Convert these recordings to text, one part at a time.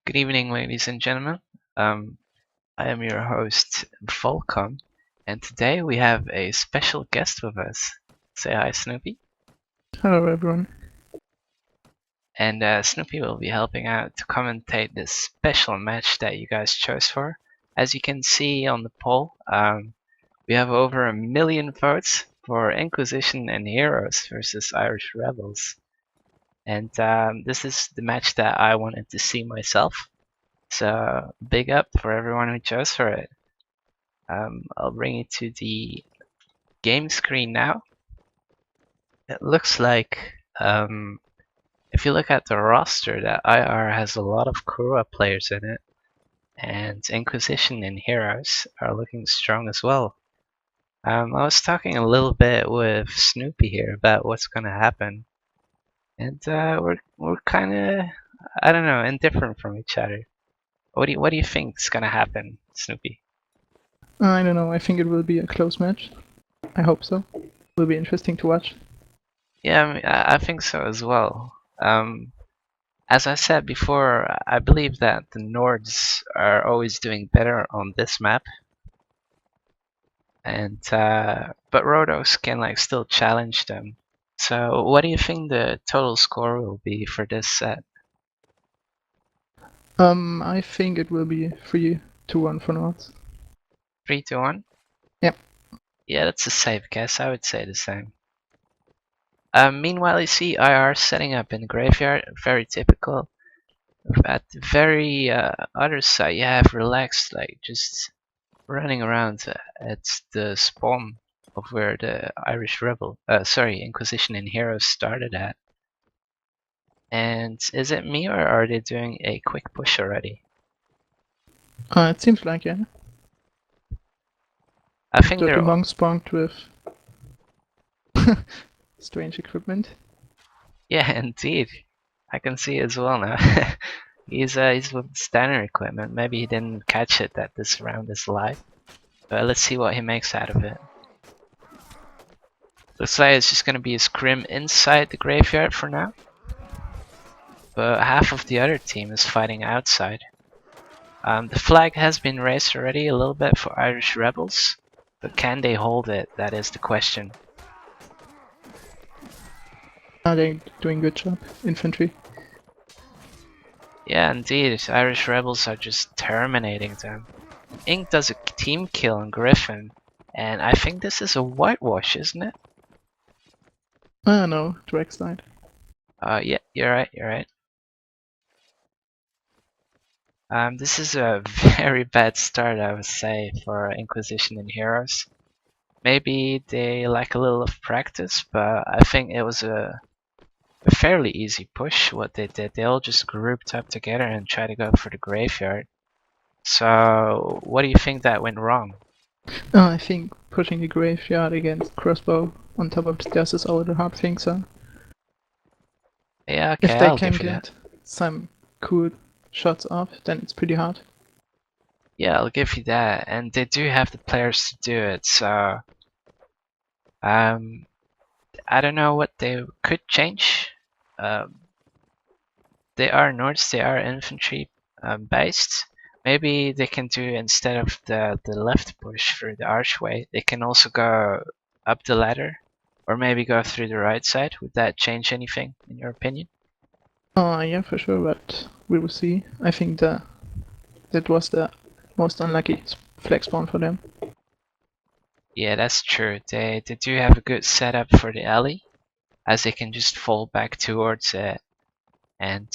Good evening, ladies and gentlemen. Um, I am your host, Volcom, and today we have a special guest with us. Say hi, Snoopy. Hello, everyone. And Snoopy will be helping out to commentate this special match that you guys chose for. As you can see on the poll, we have over 1 million votes for Inquisition and Heroes versus Irish Rebels. And this is the match that I wanted to see myself. So big up for everyone who chose for it. I'll bring you to the game screen now. It looks like if you look at the roster, that IR has a lot of Kura players in it, and Inquisition and Heroes are looking strong as well. I was talking a little bit with Snoopy here about what's gonna happen, and we're kind of, I don't know, indifferent from each other. What do you think is gonna happen, Snoopy? I don't know, I think it will be a close match. I hope so. Will be interesting to watch. Yeah, I mean, I think so as well. As I said before, I believe that the Nords are always doing better on this map, and but Rhodos can like still challenge them. So, what do you think the total score will be for this set? I think it will be 3-1 for Nords. 3-1? Yep. Yeah, that's a safe guess. I would say the same. Meanwhile, you see IR setting up in the graveyard, very typical. At the very other side, you have relaxed, like just running around at the spawn of where the Inquisition and Heroes started at. And is it me, or are they doing a quick push already? It seems like, yeah. I think Dirty they're Monk spawned with strange equipment. Yeah, indeed. I can see as well now. he's with standard equipment. Maybe he didn't catch it that this round is live. But let's see what he makes out of it. Looks like it's just gonna be a scrim inside the graveyard for now. But half of the other team is fighting outside. The flag has been raised already a little bit for Irish Rebels, but can they hold it? That is the question. They're doing good job, infantry. Yeah, indeed, Irish Rebels are just terminating them. Ink does a team kill on Griffin, and I think this is a whitewash, isn't it? No, Drax died. Yeah, you're right. This is a very bad start, I would say, for Inquisition and Heroes. Maybe they lack a little of practice, but I think it was a fairly easy push what they did. They all just grouped up together and tried to go for the graveyard. So, what do you think that went wrong? I think pushing the graveyard against crossbow on top of the stairs is always a hard thing, so Yeah, okay, if they I'll can give you that. get some cool shots off, then it's pretty hard. Yeah, I'll give you that. And they do have the players to do it, so I don't know what they could change. They are Nords, they are infantry based. Maybe they can do, instead of the left push through the archway, they can also go up the ladder, or maybe go through the right side. Would that change anything, in your opinion? Yeah, for sure, but we will see. I think that was the most unlucky flag spawn for them. Yeah, that's true. They do have a good setup for the alley, as they can just fall back towards it, and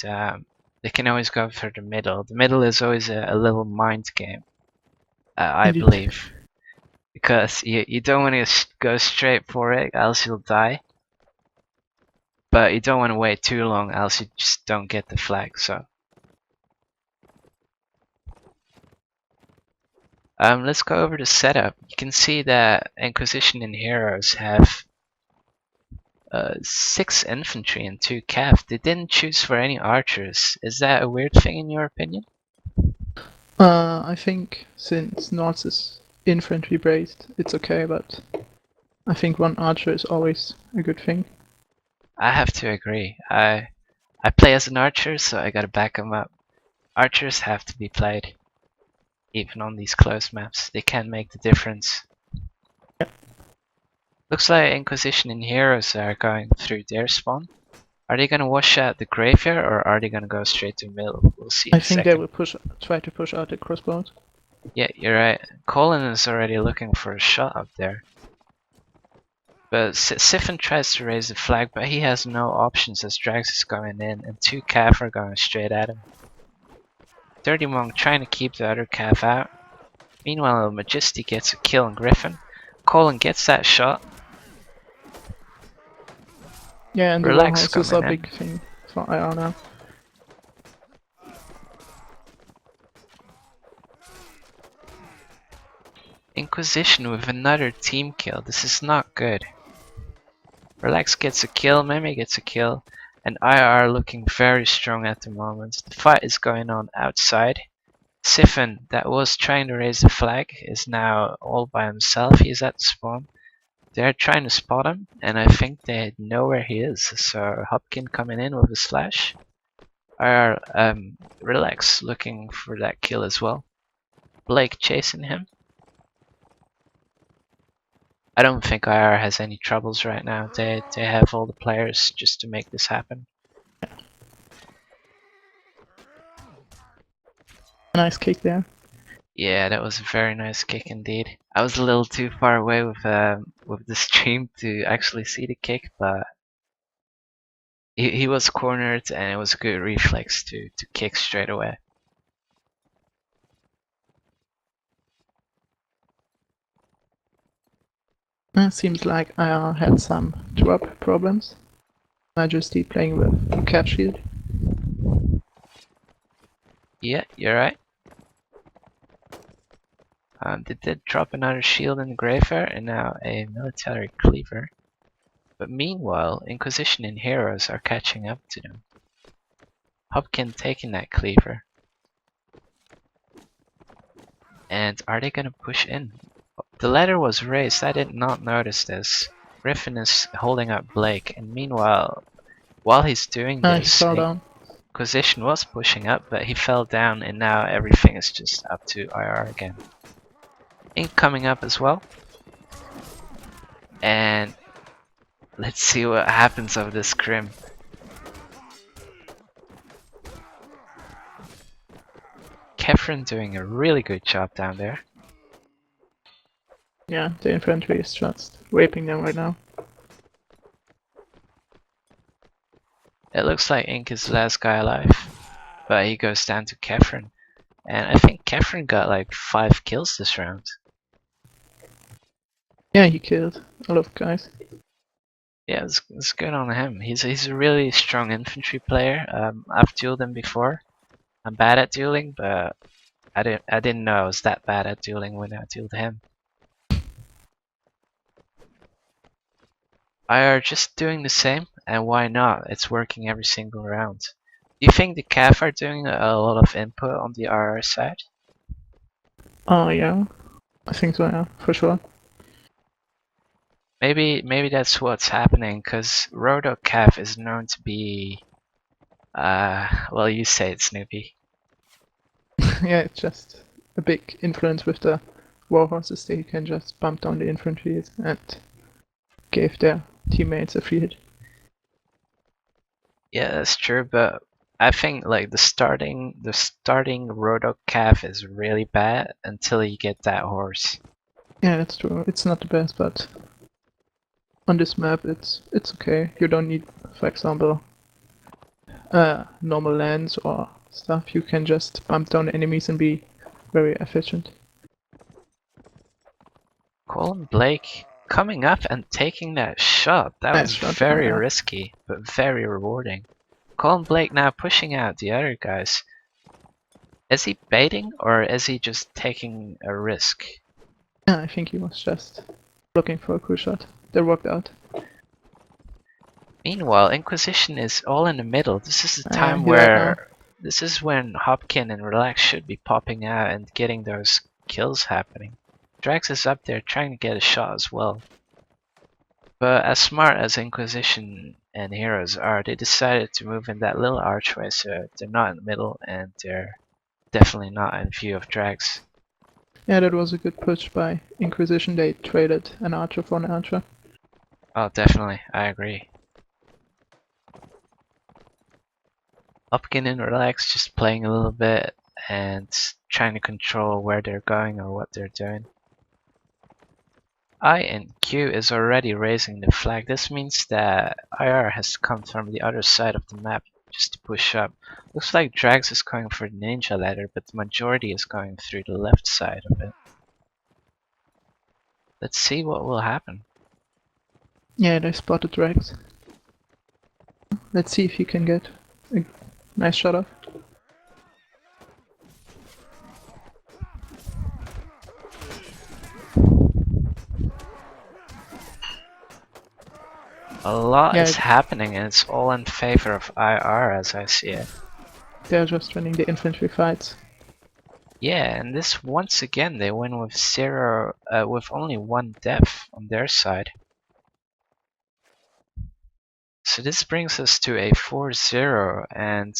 they can always go for the middle. The middle is always a little mind game, I Indeed. believe. Because you don't want to go straight for it, else you'll die. But you don't want to wait too long, else you just don't get the flag. So let's go over the setup. You can see that Inquisition and Heroes have 6 infantry and 2 cav. They didn't choose for any archers. Is that a weird thing in your opinion? I think since North is infantry based, it's okay, but I think one archer is always a good thing. I have to agree. I play as an archer, so I gotta back him up. Archers have to be played, even on these close maps. They can make the difference. Looks like Inquisition and Heroes are going through their spawn. Are they gonna wash out the graveyard or are they gonna go straight to middle? We'll see in I a think they second. will try to push out the crossbows. Yeah, you're right. Colin is already looking for a shot up there. But Siphon tries to raise the flag, but he has no options as Drax is going in and 2 Cav are going straight at him. Dirty Monk trying to keep the other Cav out. Meanwhile, Majesty gets a kill on Griffin. Colin gets that shot. Yeah, and the Relax warhouses are a coming in. big thing for IR now. Inquisition with another team kill. This is not good. Relax gets a kill, Meme gets a kill, and IR looking very strong at the moment. The fight is going on outside. Siphon, that was trying to raise the flag, is now all by himself. He's at the spawn. They're trying to spot him, and I think they know where he is. So Hopkin coming in with a slash. IR, Relax looking for that kill as well. Blake chasing him. I don't think IR has any troubles right now. They have all the players just to make this happen. Nice kick there. Yeah, that was a very nice kick indeed. I was a little too far away with the stream to actually see the kick, but he was cornered and it was a good reflex to kick straight away. Seems like IR had some drop problems. Majesty playing with cat shield. Yeah, you're right. They did drop another shield in the graveyard and now a military cleaver. But meanwhile, Inquisition and Heroes are catching up to them. Hopkin taking that cleaver. And are they gonna push in? The ladder was raised, I did not notice this. Griffin is holding up Blake, and meanwhile, while he's doing He this, fell down. Inquisition was pushing up, but he fell down, and now everything is just up to IR again. Ink coming up as well. And let's see what happens of this scrim. Kefren doing a really good job down there. Yeah, the infantry is just raping them right now. It looks like Ink is the last guy alive, but he goes down to Kefren. And I think Kefren got like 5 kills this round. Yeah, he killed a lot of guys. Yeah, it's good on him. He's a really strong infantry player. I've dueled him before. I'm bad at dueling, but I didn't know I was that bad at dueling when I dueled him. IR just doing the same, and why not? It's working every single round. Do you think the CAF are doing a lot of input on the RR side? Oh yeah, I think so, yeah, for sure. Maybe that's what's happening, because Rodo CAF is known to be, well, you say it, Snoopy. Yeah, it's just a big influence with the warhorses. They can just bump down the infantry and give their teammates a free hit. Yeah, that's true, but I think like the starting Rodo CAF is really bad until you get that horse. Yeah, that's true. It's not the best, but on this map it's okay. You don't need, for example, normal lands or stuff. You can just bump down enemies and be very efficient. Colin Blake coming up and taking that shot. That Nice was shot, very yeah. risky, but very rewarding. Colin Blake now pushing out the other guys. Is he baiting or is he just taking a risk? Yeah, I think he was just looking for a cool shot. They worked out. Meanwhile, Inquisition is all in the middle. This is the time He died now. where this is when Hopkin and Relax should be popping out and getting those kills happening. Drax is up there trying to get a shot as well. But as smart as Inquisition and Heroes are, they decided to move in that little archway so they're not in the middle and they're definitely not in view of drags. Yeah, that was a good push by Inquisition. They traded an archer for an archer. Oh, definitely, I agree. Upkin and relax, just playing a little bit and trying to control where they're going or what they're doing. I and Q is already raising the flag. This means that IR has to come from the other side of the map just to push up. Looks like Drags is going for the ninja ladder, but the majority is going through the left side of it. Let's see what will happen. Yeah, they spotted Rex. Let's see if he can get a nice shot off. A lot Yeah, is happening and it's all in favor of IR as I see it. they're just winning the infantry fights. Yeah, and this once again they win with with only one death on their side. So this brings us to a 4-0, and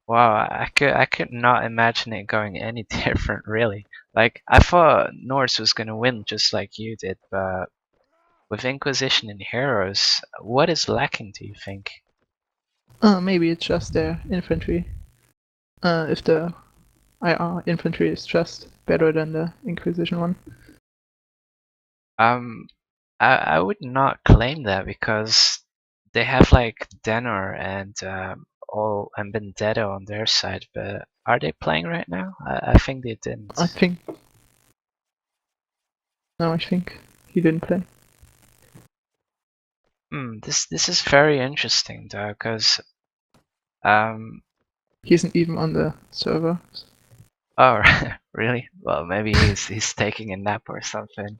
wow, I could not imagine it going any different really. Like I thought Norse was gonna win just like you did, but with Inquisition and Heroes, what is lacking do you think? Maybe it's just their infantry. If the IR infantry is just better than the Inquisition one. Um I would not claim that because they have like Denor and all and Benedetto on their side, but are they playing right now? I think they didn't. I think. No, I think he didn't play. This is very interesting though, because um He isn't even on the server. oh really? Well, maybe he's taking a nap or something.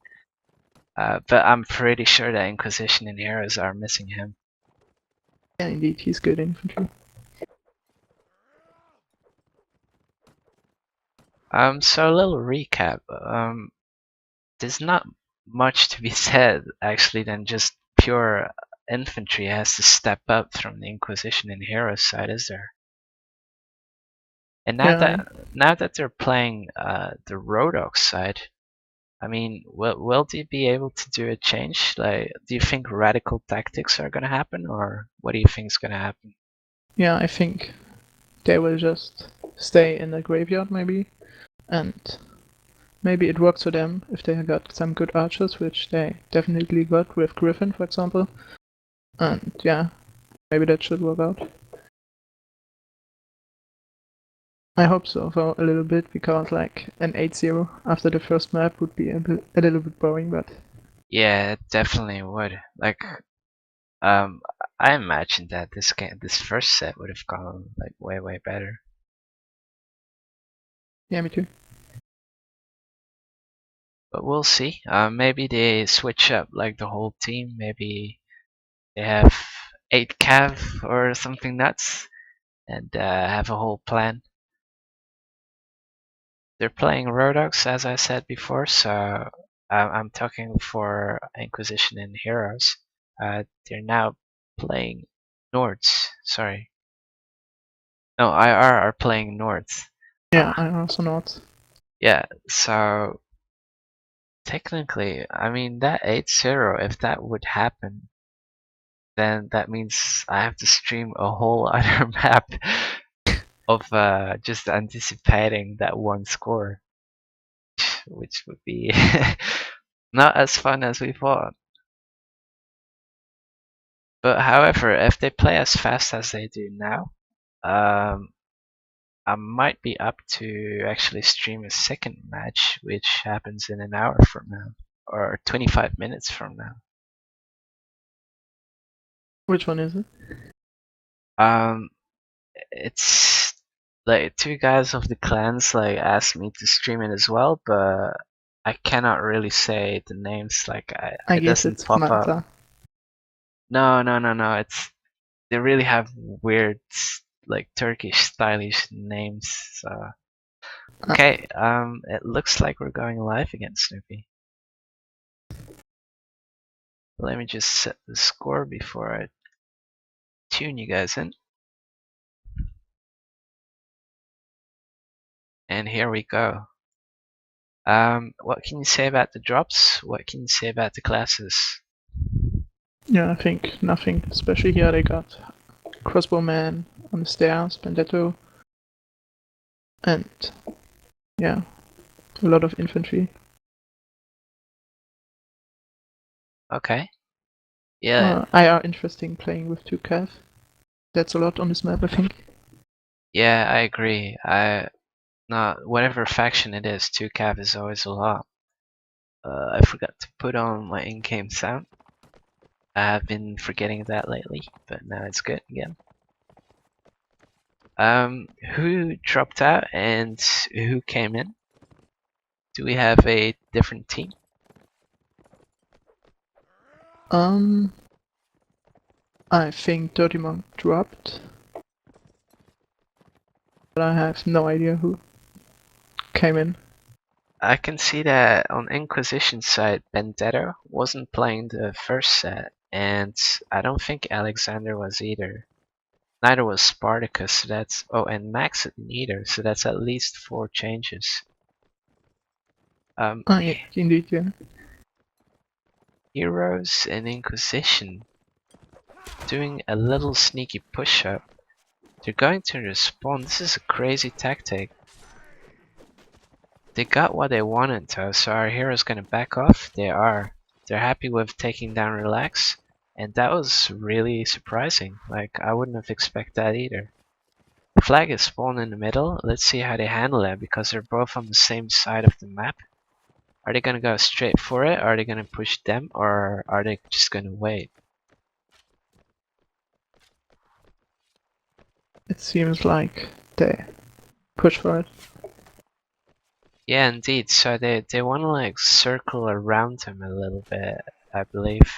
But I'm pretty sure that Inquisition and Heroes are missing him. Yeah, indeed, he's good infantry. So a little recap. There's not much to be said actually than just pure infantry has to step up from the Inquisition and Heroes side, is there? And Yeah, now that they're playing the Rodok side, I mean, will they be able to do a change? Like, do you think radical tactics are gonna happen, or what do you think is gonna happen? yeah, I think they will just stay in the graveyard maybe, and maybe it works for them if they got some good archers, which they definitely got with Griffin, for example. And yeah, maybe that should work out. I hope so for a little bit, because like an 8-0 after the first map would be a little bit boring, but Yeah, it definitely would. Like, um, I imagine that this first set would have gone like way better. yeah, me too. But we'll see. Maybe they switch up like the whole team. Maybe they have 8 cav or something nuts and have a whole plan. They're playing Rodox, as I said before, so I'm talking for Inquisition and Heroes. They're now playing Nords. Sorry. No, IR are playing Nords. Yeah, I also not. Yeah, so technically, I mean, that 8-0, if that would happen, then that means I have to stream a whole other map of just anticipating that one score, which would be not as fun as we thought. But however, if they play as fast as they do now, um, I might be up to actually stream a second match, which happens in an hour from now, or 25 minutes from now. Which one is it? Um, it's like 2 guys of the clans like asked me to stream it as well, but I cannot really say the names. Like I it guess doesn't it's pop up. Malta. No. It's they really have weird like Turkish stylish names. So okay, it looks like we're going live again, Snoopy. Let me just set the score before I tune you guys in. And here we go. What can you say about the drops? What can you say about the classes? Yeah, I think nothing. Especially here they got Crossbowman on the stairs, Bandetto, and yeah, a lot of infantry. Okay. Yeah, IR interesting playing with 2 cav. That's a lot on this map, I think. yeah, I agree. Not whatever faction it is, 2 cav is always a lot. I forgot to put on my in-game sound. I've been forgetting that lately, but now it's good again. Who dropped out and who came in? Do we have a different team? I think Dirty Monk dropped, but I have no idea who came in. I can see that on Inquisition side, Benedetto wasn't playing the first set, and I don't think Alexander was either. Neither was Spartacus, so that's and Max neither, so that's at least 4 changes. Yeah, indeed, yeah. Heroes and Inquisition doing a little sneaky push-up. They're going to respawn. This is a crazy tactic. They got what they wanted though, so our hero's gonna back off. They are. They're happy with taking down Relax, and that was really surprising. Like, I wouldn't have expected that either. Flag is spawned in the middle. Let's see how they handle it, because they're both on the same side of the map. Are they gonna go straight for it? Are they gonna push them? Or are they just gonna wait? It seems like they push for it. Yeah, indeed. So they want to like circle around him a little bit, I believe.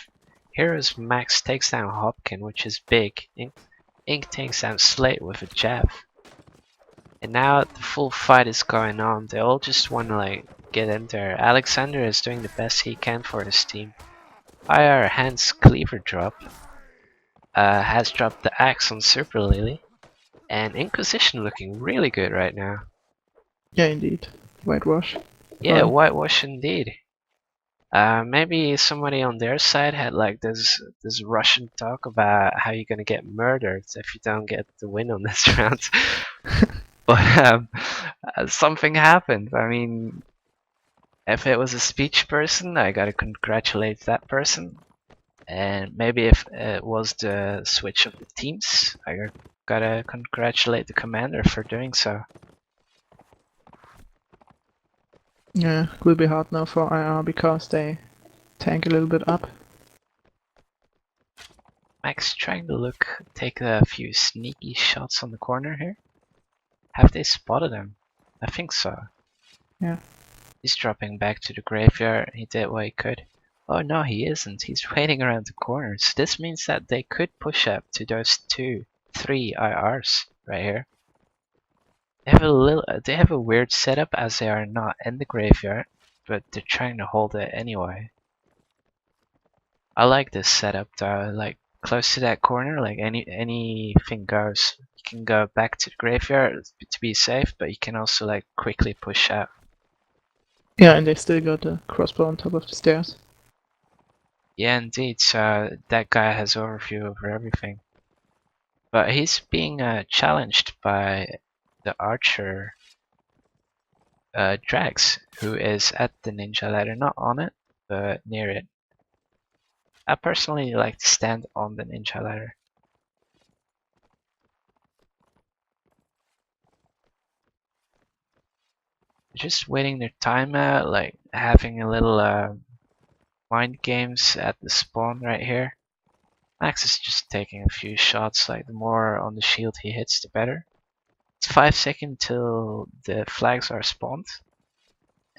Heroes Max takes down Hopkin, which is big. Ink takes down Slate with a jab. And now the full fight is going on. They all just want to like get in there. Alexander is doing the best he can for his team. IR Hans Cleaver drop. Has dropped the axe on Super Lily. And Inquisition looking really good right now. Yeah, indeed. Whitewash. Yeah, whitewash indeed. Maybe somebody on their side had like this Russian talk about how you're gonna get murdered if you don't get the win on this round. But something happened. I mean, if it was a speech person, I gotta congratulate that person. And maybe if it was the switch of the teams, I gotta congratulate the commander for doing so. Yeah, it will be hard now for IR because they tank a little bit up. Max trying to take a few sneaky shots on the corner here. Have they spotted him? I think so. Yeah. He's dropping back to the graveyard. He did what he could. Oh no, he isn't. He's waiting around the corners. This means that they could push up to those 2, 3 IRs right here. They have a weird setup as they are not in the graveyard, but they're trying to hold it anyway. I like this setup though. Like close to that corner, like anything goes. You can go back to the graveyard to be safe, but you can also like quickly push out. Yeah, and they still got a crossbow on top of the stairs. Yeah, indeed. So that guy has overview over everything. But he's being challenged by the archer Drax, who is at the ninja ladder, not on it, but near it. I personally like to stand on the ninja ladder. Just waiting their time out, like having a little mind games at the spawn right here. Max is just taking a few shots, like the more on the shield he hits, the better. It's 5 seconds till the flags are spawned,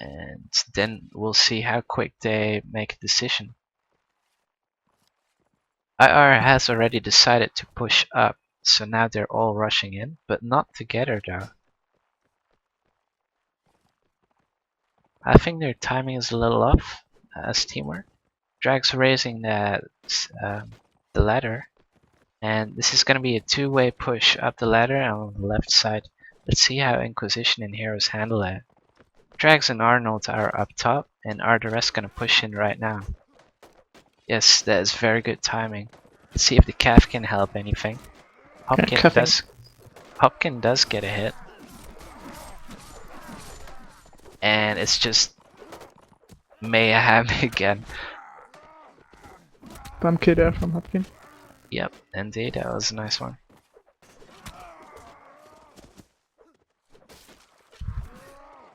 and then we'll see how quick they make a decision. IR has already decided to push up, so now they're all rushing in, but not together though. I think their timing is a little off as teamwork. Drag's raising the ladder, and this is going to be a 2-way push up the ladder on the left side. Let's see how Inquisition and Heroes handle it. Drags and Arnold are up top, and are the rest gonna push in right now? Yes, that is very good timing. Let's see if the calf can help anything. Okay, cuffing. Hopkin does get a hit. And it's just mayhem again. Bump kill there from Hopkins. Yep, indeed, that was a nice one.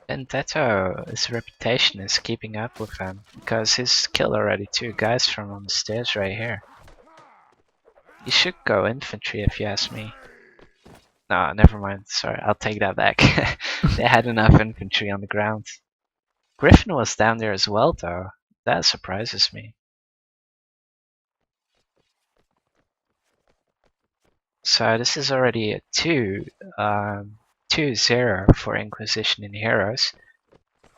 Vendetto, his reputation is keeping up with him, because he's killed already 2 guys from on the stairs right here. He should go infantry if you ask me. No, never mind, sorry, I'll take that back. They had enough infantry on the ground. Griffin was down there as well though, that surprises me. So this is already a 2-0 for Inquisition and Heroes.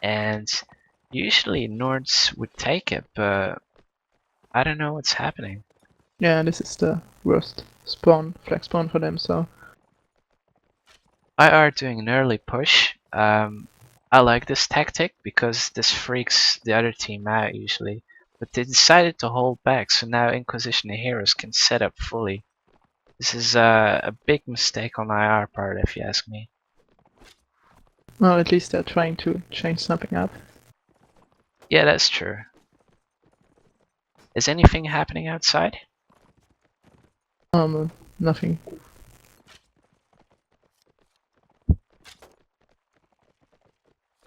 And usually Nords would take it, but I don't know what's happening. Yeah, this is the worst flag spawn for them, so IR doing an early push. I like this tactic because this freaks the other team out usually. But they decided to hold back, so now Inquisition and Heroes can set up fully. This is a big mistake on IR part if you ask me. well, at least they're trying to change something up. Yeah, that's true. Is anything happening outside? Nothing.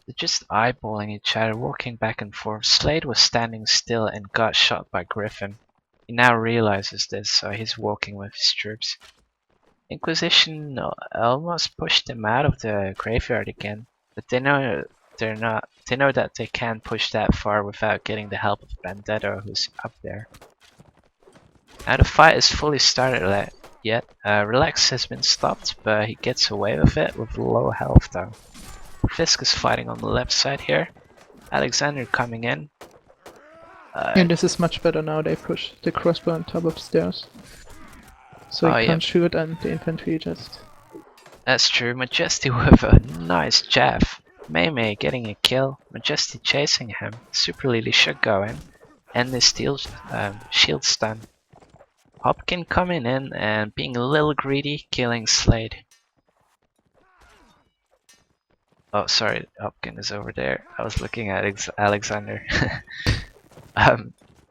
They're just eyeballing each other, walking back and forth. Slade was standing still and got shot by Griffin. He now realizes this, so he's walking with his troops. Inquisition almost pushed them out of the graveyard again, but they know they're not. They know that they can't push that far without getting the help of Bandetto, who's up there. Now the fight is fully started yet. Relax has been stopped, but he gets away with it with low health though. Fisk is fighting on the left side here. Alexander coming in. And this is much better now, they push the crossbow on top of stairs. So he can't shoot and the infantry just... That's true, Majesty with a nice jab. Mei getting a kill, Majesty chasing him, Super Lily should go in, and the steel shield stun. Hopkin coming in and being a little greedy, killing Slade. Oh, sorry, Hopkin is over there. I was looking at Alexander.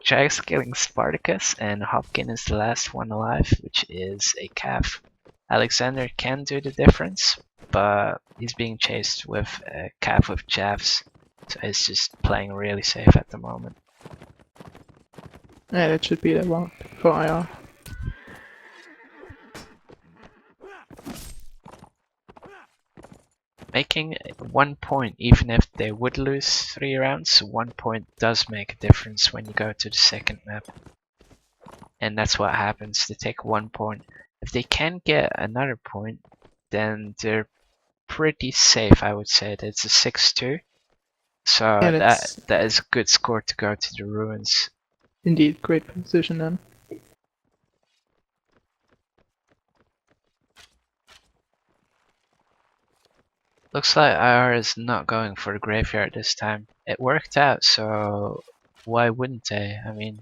Jack's killing Spartacus, and Hopkin is the last one alive, which is a calf. Alexander can do the difference, but he's being chased with a calf with jabs, so he's just playing really safe at the moment. Yeah, that should be the one for IR. Making 1 point, even if they would lose 3 rounds, 1 point does make a difference when you go to the second map. And that's what happens, they take 1 point. If they can get another point, then they're pretty safe, I would say. That's a 6-2. So Yeah, that is a good score to go to the ruins. Indeed, great position then. Looks like IR is not going for the graveyard this time. It worked out, so why wouldn't they? I mean,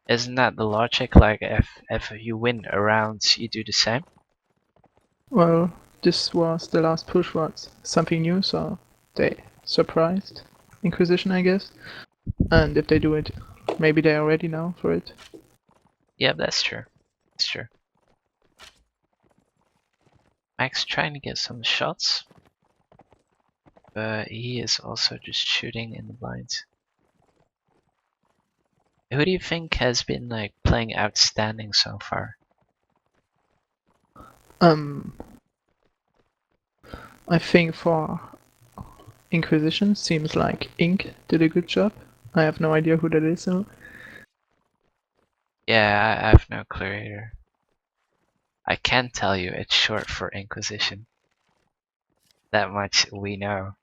isn't that the logic? Like, if you win a round, you do the same? Well, this was the last push was something new, so they surprised Inquisition, I guess. And if they do it, maybe they are ready now for it. Yeah, that's true. That's true. Max trying to get some shots, but he is also just shooting in the blinds. Who do you think has been like playing outstanding so far? I think for Inquisition, seems like Ink did a good job. I have no idea who that is though. Yeah, I have no clue either. I can tell you it's short for Inquisition. That much we know.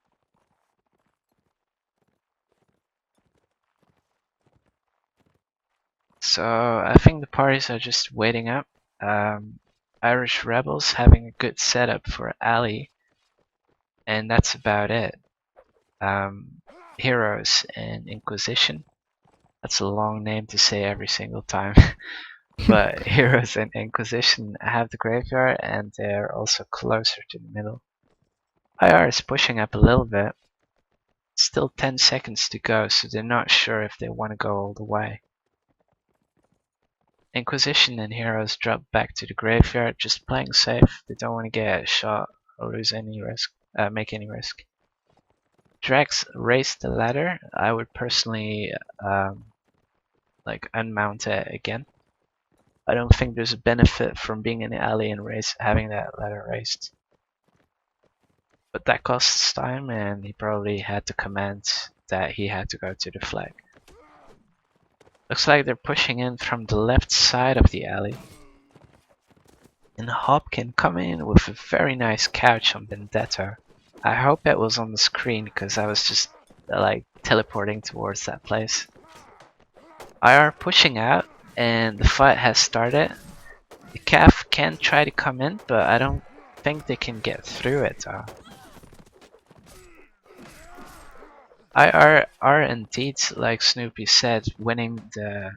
So I think the parties are just waiting up. Irish rebels having a good setup for Ali, and that's about it. Heroes and Inquisition. That's a long name to say every single time. But Heroes and Inquisition have the graveyard, and they're also closer to the middle. IR is pushing up a little bit. Still 10 seconds to go, so they're not sure if they want to go all the way. Inquisition and Heroes drop back to the graveyard, just playing safe. They don't want to get shot or lose any risk, make any risk. Drax raised the ladder. I would personally like unmount it again. I don't think there's a benefit from being in the alley and having that ladder raised. But that costs time, and he probably had to command that he had to go to the flag. Looks like they're pushing in from the left side of the alley. And Hop can come in with a very nice couch on Vendetta. I hope it was on the screen, because I was just like teleporting towards that place. IR pushing out, and the fight has started. The Cav can try to come in, but I don't think they can get through it though. IR are indeed, like Snoopy said, winning the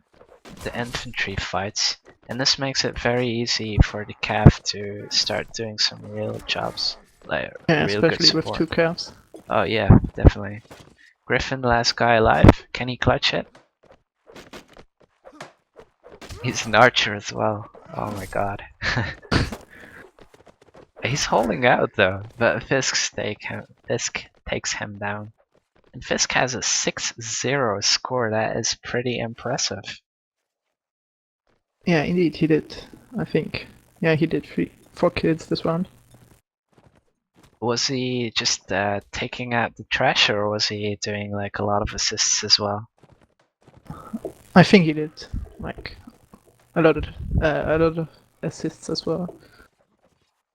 infantry fights, and this makes it very easy for the Cav to start doing some real jobs, like Yeah, real good especially with support. 2 calves. Oh yeah, definitely. Griffin, the last guy alive. Can he clutch it? He's an archer as well. Oh my god. He's holding out though, but Fisk takes him down. And Fisk has a 6-0 score. That is pretty impressive. Yeah, indeed, he did. I think. Yeah, he did 4 kills this round. Was he just taking out the trash, or was he doing like a lot of assists as well? I think he did like a lot of assists as well.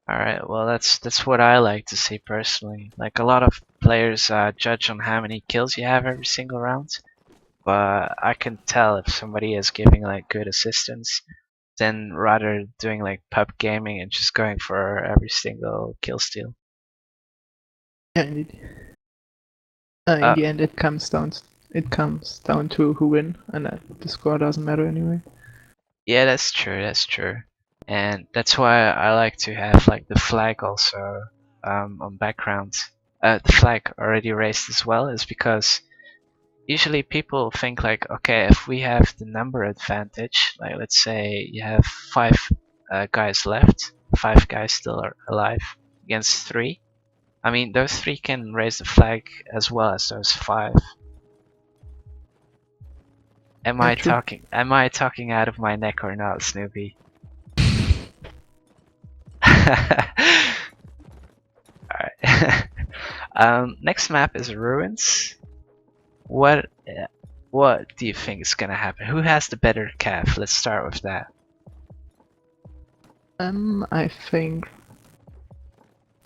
Alright, well that's what I like to see personally. Like a lot of players judge on how many kills you have every single round, but I can tell if somebody is giving like good assistance, than rather doing like pub gaming and just going for every single kill steal. Yeah, indeed. In the end, it comes down to who win, and the score doesn't matter anyway. Yeah, that's true. That's true, and that's why I like to have like the flag also on background. The flag already raised as well is because usually people think like, okay, if we have the number advantage, like let's say you have 5 guys left, 5 guys still are alive against 3. I mean, those 3 can raise the flag as well as those 5. Am I talking? Am I talking out of my neck or not, Snoopy? Alright. Next map is Ruins. What do you think is gonna happen? Who has the better calf? Let's start with that. I think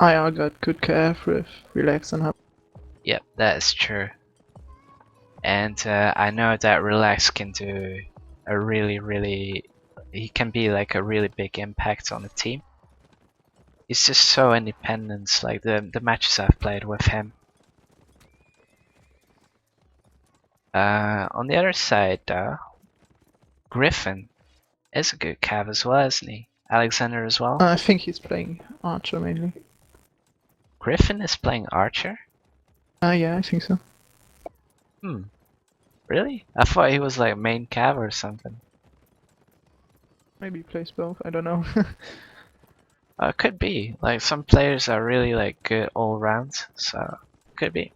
IR got good calf with Relax and Hub. Yep, that is true. And I know that Relax can do a he can be like a really big impact on the team. He's just so independent, like the matches I've played with him. On the other side though, Griffin is a good cav as well, isn't he? Alexander as well? I think he's playing Archer mainly. Griffin is playing Archer? Yeah, I think so. Really? I thought he was like main cav or something. Maybe he plays both, I don't know. Could be. Like some players are really like good all round, so could be.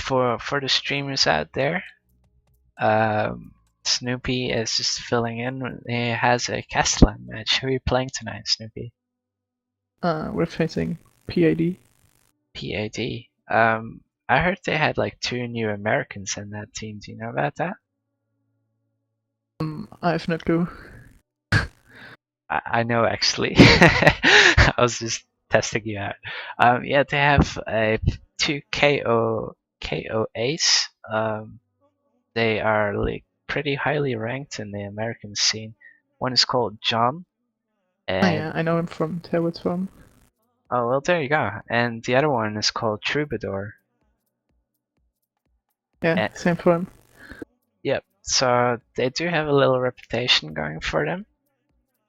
For the streamers out there, Snoopy is just filling in. He has a Castellan match. Who are you playing tonight, Snoopy? We're facing PAD. PAD. I heard they had like 2 new Americans in that team. Do you know about that? I have no clue. I know actually. I was just testing you out. Yeah, they have two KOAs. They are like pretty highly ranked in the American scene. One is called John, Oh yeah, and I know him from Tailwood's Farm. oh well, there you go. And the other one is called Troubadour. Yeah, And, same for him. yep. So they do have a little reputation going for them.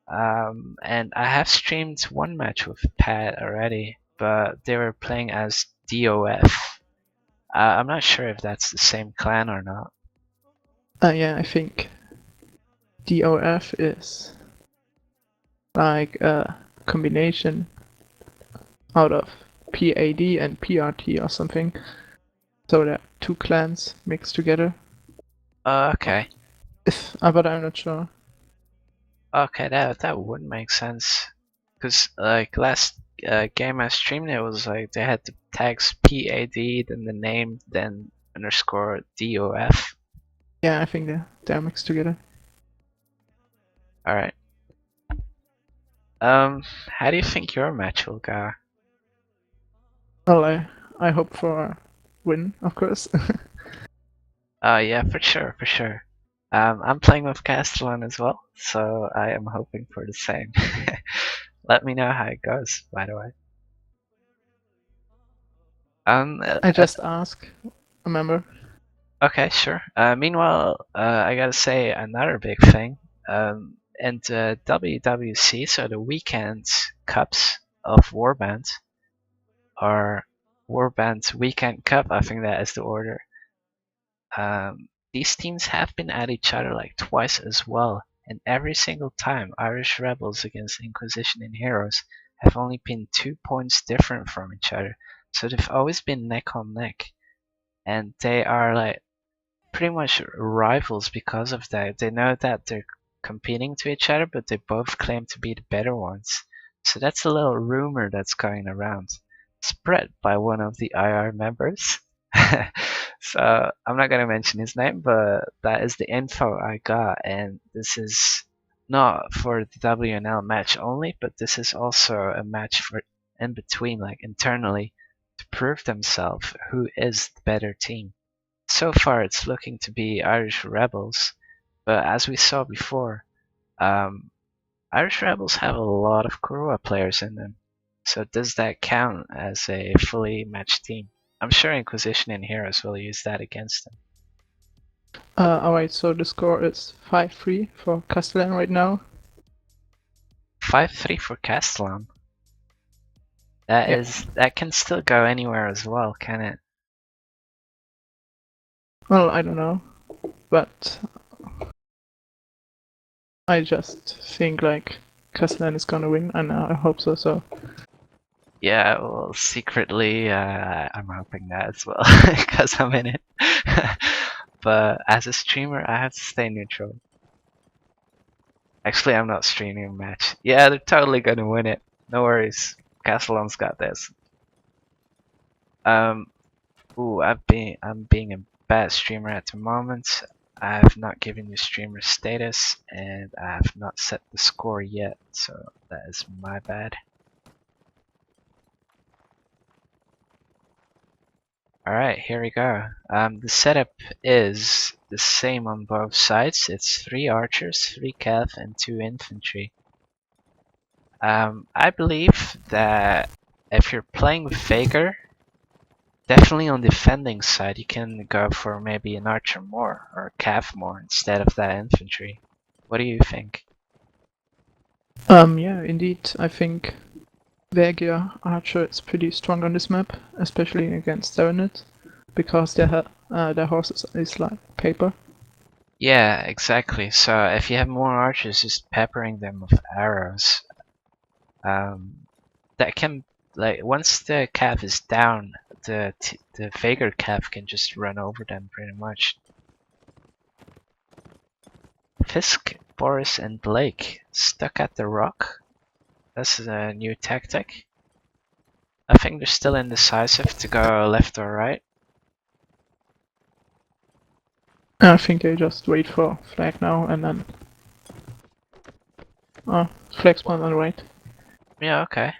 And I have streamed one match with Pat already, but they were playing as DOF. I'm not sure if that's the same clan or not. Yeah, I think DOF is like a combination out of PAD and PRT or something. So they're two clans mixed together. Okay. But I'm not sure. Okay, that would make sense. Cause like last game I streamed, it was like they had the tags PAD, then the name, then underscore DOF. Yeah, I think they're mixed together. All right. How do you think your match will go? Well, I hope for a win, of course. Yeah, for sure, for sure. I'm playing with Castellan as well, so I am hoping for the same. Let me know how it goes, by the way. I just ask, remember? Okay, sure. Meanwhile, I gotta say another big thing. And WWC, so the weekend cups of Warband, or Warband Weekend Cup, I think that is the order. These teams have been at each other like twice as well, and every single time Irish Rebels against Inquisition and Heroes have only been 2 points different from each other. So they've always been neck on neck, and they are like pretty much rivals because of that. They know that they're competing to each other, but they both claim to be the better ones. So that's a little rumor that's going around, spread by one of the IR members. So I'm not gonna mention his name, but that is the info I got, and this is not for the WNL match only, but this is also a match for in between, like internally, to prove themselves who is the better team. So far, it's looking to be Irish Rebels, but as we saw before, um, Irish Rebels have a lot of Kurua players in them. So does that count as a fully matched team? I'm sure Inquisition and Heroes will use that against them. Alright, so the score is 5-3 for Castellan right now. 5-3 for Castellan. Yeah. That can still go anywhere as well, can it? Well, I don't know, but I just think like Castellan is gonna win, and I hope so. So Yeah, well, secretly, I'm hoping that as well, because I'm in it. But as a streamer, I have to stay neutral. Actually, I'm not streaming a match. Yeah, they're totally gonna win it. No worries. Castellan's got this. Ooh, I'm being a bad streamer at the moment. I have not given you streamer status, and I have not set the score yet, so that is my bad. Alright, here we go. The setup is the same on both sides. It's 3 archers, 3 cav, and 2 infantry. I believe that if you're playing with Vagar, definitely on the defending side, you can go for maybe an archer more or a cav more instead of that infantry. What do you think? yeah, indeed, I think Vagia Archer is pretty strong on this map, especially against Serenit, because their horses is like paper. Yeah, exactly. So if you have more archers, just peppering them with arrows, that can, like, once the cav is down, the Vagar cav can just run over them pretty much. Fisk, Boris, and Blake stuck at the rock. That's a new tactic. I think they're still indecisive to go left or right. I think they just wait for flag now and then. Oh, flag spawn on the right. Yeah, okay.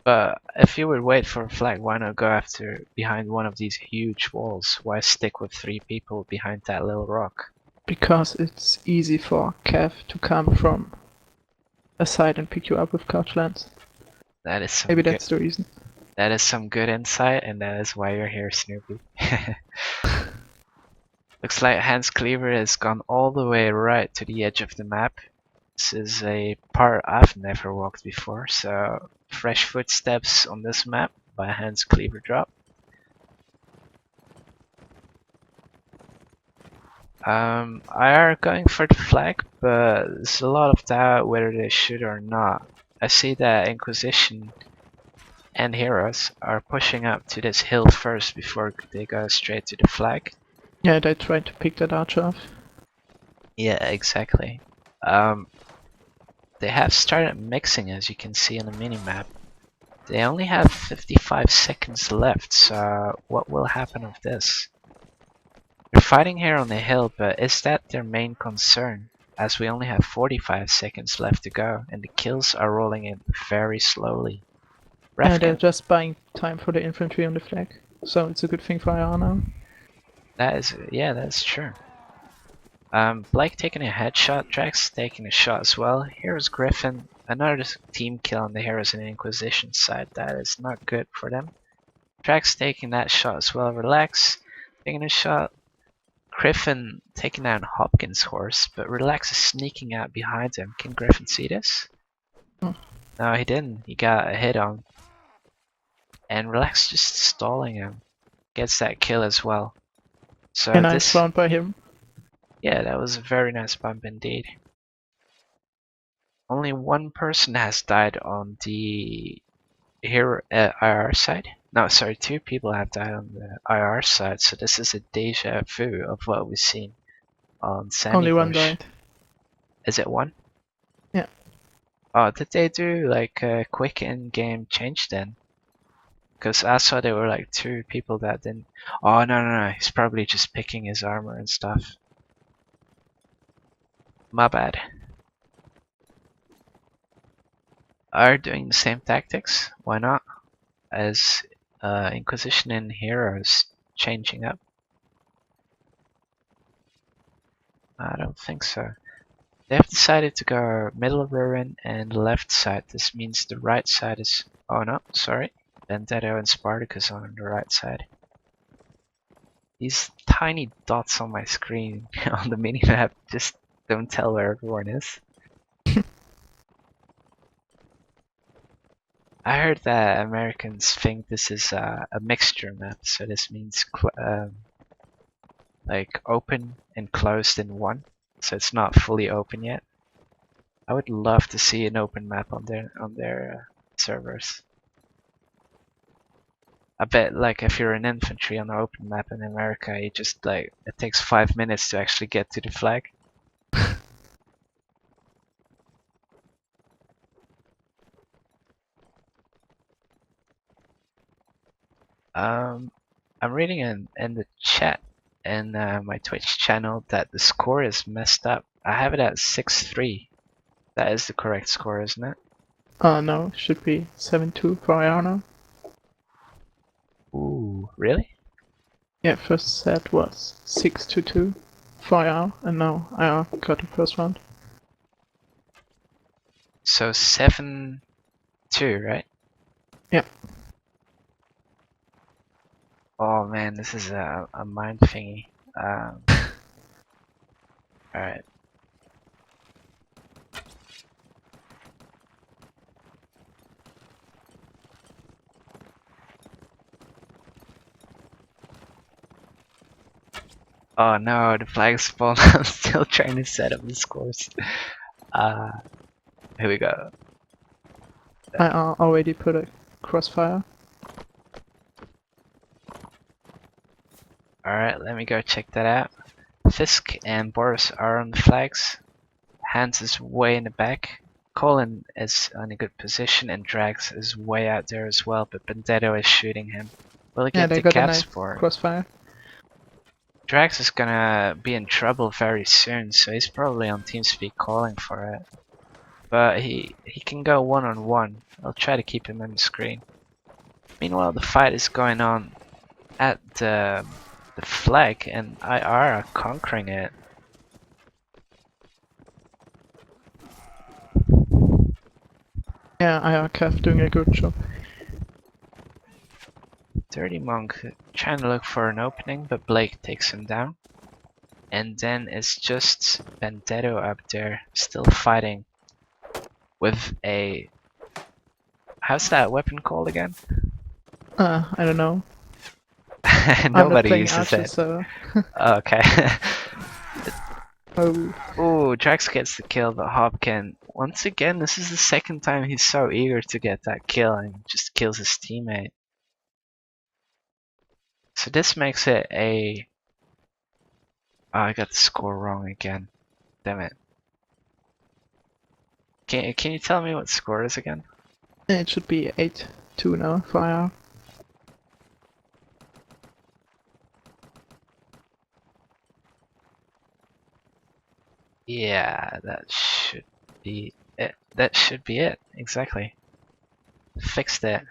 But if you would wait for a flag, why not go after behind one of these huge walls? Why stick with 3 people behind that little rock? Because it's easy for Cav to come from a side and pick you up with couch lands. That is some Maybe good, that's the reason. that is some good insight, and that is why you're here, Snoopy. Looks like Hans Cleaver has gone all the way right to the edge of the map. This is a part I've never walked before, so fresh footsteps on this map by Hans Cleaver drop. I are going for the flag, but there's a lot of doubt whether they should or not. I see that Inquisition and Heroes are pushing up to this hill first before they go straight to the flag. Yeah, they tried to pick that archer off. Yeah, exactly. They have started mixing, as you can see on the minimap. They only have 55 seconds left, so what will happen of this? They're fighting here on the hill, but is that their main concern? As we only have 45 seconds left to go, and the kills are rolling in very slowly. Yeah, they're Refkin, just buying time for the infantry on the flag. So it's a good thing for IR now. yeah, that's true. Blake taking a headshot, Drax taking a shot as well. Here's Griffin, another team kill on the Heroes and Inquisition side. That is not good for them. Drax taking that shot as well. Relax, taking a shot. Griffin taking down Hopkins' horse, but Relax is sneaking out behind him. Can Griffin see this? Hmm. No, he didn't. He got a hit on. And Relax just stalling him. Gets that kill as well. So A nice round by him. yeah, that was a very nice bump indeed. Only one person has died on the IR side. No, sorry, 2 people have died on the IR side, so this is a deja vu of what we've seen on Sandy Only one Bush. died. Is it one? Yeah. Oh, did they do like a quick in-game change then? Because I saw there were like 2 people that didn't. Oh, no, he's probably just picking his armor and stuff. My bad. Are doing the same tactics? Why not? As Inquisition and Heroes changing up? I don't think so. They have decided to go middle ruin and left side. This means the right side is... Oh no, sorry. Vendetto and Spartacus on the right side. These tiny dots on my screen on the minimap just don't tell where everyone is. I heard that Americans think this is a mixture map, so this means like open and closed in one, so it's not fully open yet. I would love to see an open map on their servers. I bet like if you're an infantry on an open map in America, you just like it takes 5 minutes to actually get to the flag. I'm reading in the chat in my Twitch channel that the score is messed up. I have it at 6-3. That is the correct score, isn't it? No, should be 7-2 for IR now. Ooh, really? Yeah, first set was 6-2 for IR, and now IR got the first round. So 7-2, right? Yeah. Oh man, this is a mind thingy. Alright. Oh no, the flag spawned. I'm still trying to set up the scores. Here we go. IR already put a crossfire. Alright, let me go check that out. Fisk and Boris are on the flags. Hans is way in the back. Colin is in a good position and Drax is way out there as well, but Benedetto is shooting him. Will he Yeah, get they the got a caps nice for him? crossfire. Drax is gonna be in trouble very soon, so he's probably on TeamSpeak calling for it. but he can go one-on-one. I'll try to keep him on the screen. Meanwhile, the fight is going on at the flag, and IR are conquering it. Yeah, IRCAF doing a good job. Dirty Monk trying to look for an opening, but Blake takes him down. And then it's just Bandetto up there, still fighting with a... How's that weapon called again? I don't know. I'm not Nobody playing uses Archer, it. so... Okay. Oh, Ooh, Drax gets the kill, but Hopkin, once again, this is the second time he's so eager to get that kill and just kills his teammate. So this makes it a... Oh, I got the score wrong again. Damn it. Can you tell me what score is again? it should be 8-2 now for IR. Yeah, that should be it. That should be it. Exactly. Fixed it.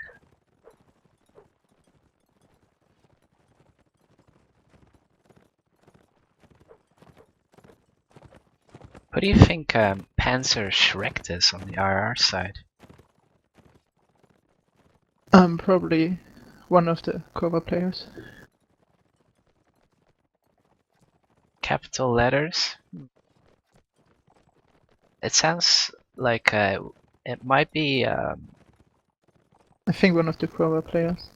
Who do you think Panzer Shrek is on the RR side? Probably one of the cover players. Capital letters? It sounds like it might be. I think one of the cover players.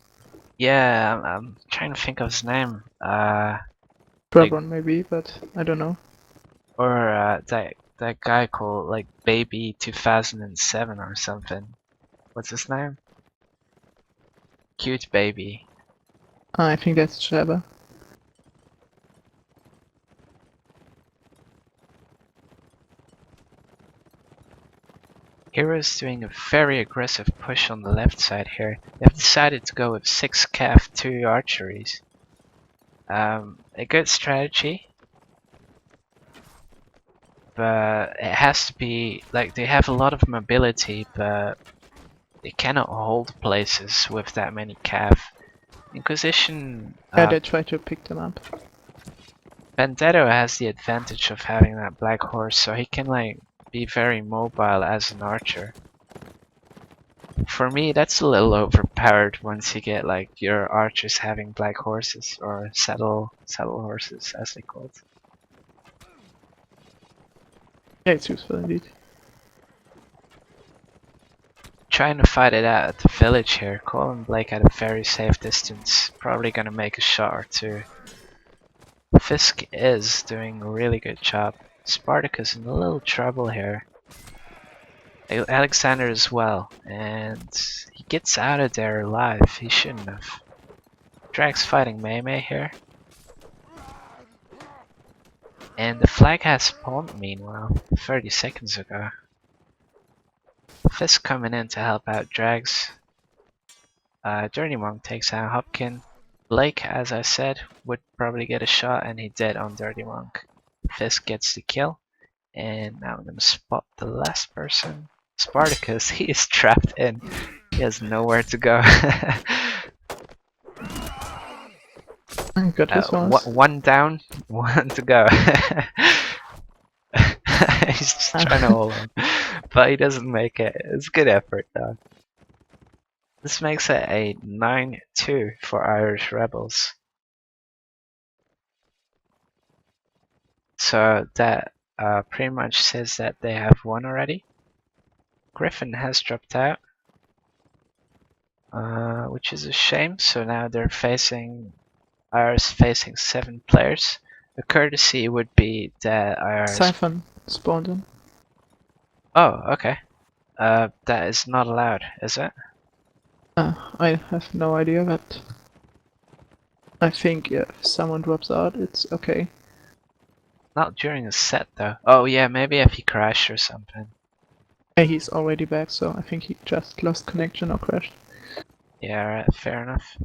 Yeah, I'm trying to think of his name. Brabron maybe, but I don't know. Or that guy called like Baby 2007 or something. What's his name? Cute Baby. I think that's Jabba. Heroes doing a very aggressive push on the left side here. They've decided to go with 6 cav, 2 archeries. A good strategy, but it has to be like they have a lot of mobility, but they cannot hold places with that many cav. Inquisition, Yeah, they try to pick them up. Bandetto has the advantage of having that black horse, so he can like be very mobile as an archer. For me, that's a little overpowered once you get like your archers having black horses or saddle horses as they call it. Yeah, it's useful indeed. Trying to fight it out at the village here. Colin Blake at a very safe distance. Probably gonna make a shot or two. Fisk is doing a really good job. Spartacus in a little trouble here. Alexander as well, and he gets out of there alive. He shouldn't have. Drax fighting Mei here. And the flag has spawned meanwhile, 30 seconds ago. Fisk coming in to help out Drags. Dirty Monk takes out Hopkin. Blake, as I said, would probably get a shot, and he did on Dirty Monk. Fisk gets the kill, and now I'm gonna spot the last person. Spartacus, he is trapped in. He has nowhere to go. Got his horse. One down, one to go. He's just trying to hold him, but he doesn't make it. It's good effort though. This makes it a 9-2 for Irish Rebels. So that pretty much says that they have won already. Griffin has dropped out, which is a shame. So now they're facing Irish facing 7 players. A courtesy would be that Irish. Siphon spawned in. Oh, okay. That is not allowed, is it? I have no idea, but I think if someone drops out, it's okay. Not during a set though. Oh yeah, maybe if he crashed or something. Yeah, he's already back, so I think he just lost connection or crashed. Yeah, right, fair enough.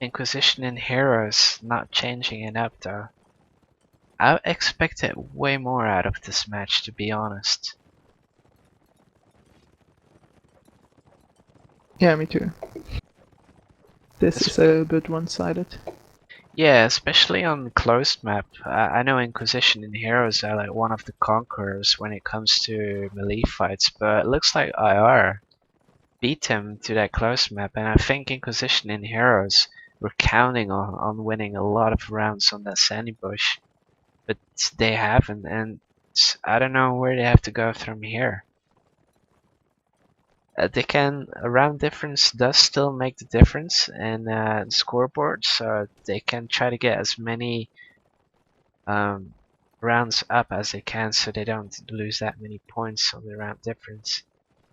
Inquisition and Heroes not changing it up though. I expected way more out of this match, to be honest. Yeah, me too. This is a little bit one-sided. Yeah, especially on closed map. I know Inquisition and Heroes are like one of the conquerors when it comes to melee fights, but it looks like IR beat him to that closed map, and I think Inquisition and Heroes were counting on winning a lot of rounds on that sandy bush, but they haven't, and I don't know where they have to go from here. They can a round difference does still make the difference in the scoreboard, so they can try to get as many um, rounds up as they can, so they don't lose that many points on the round difference.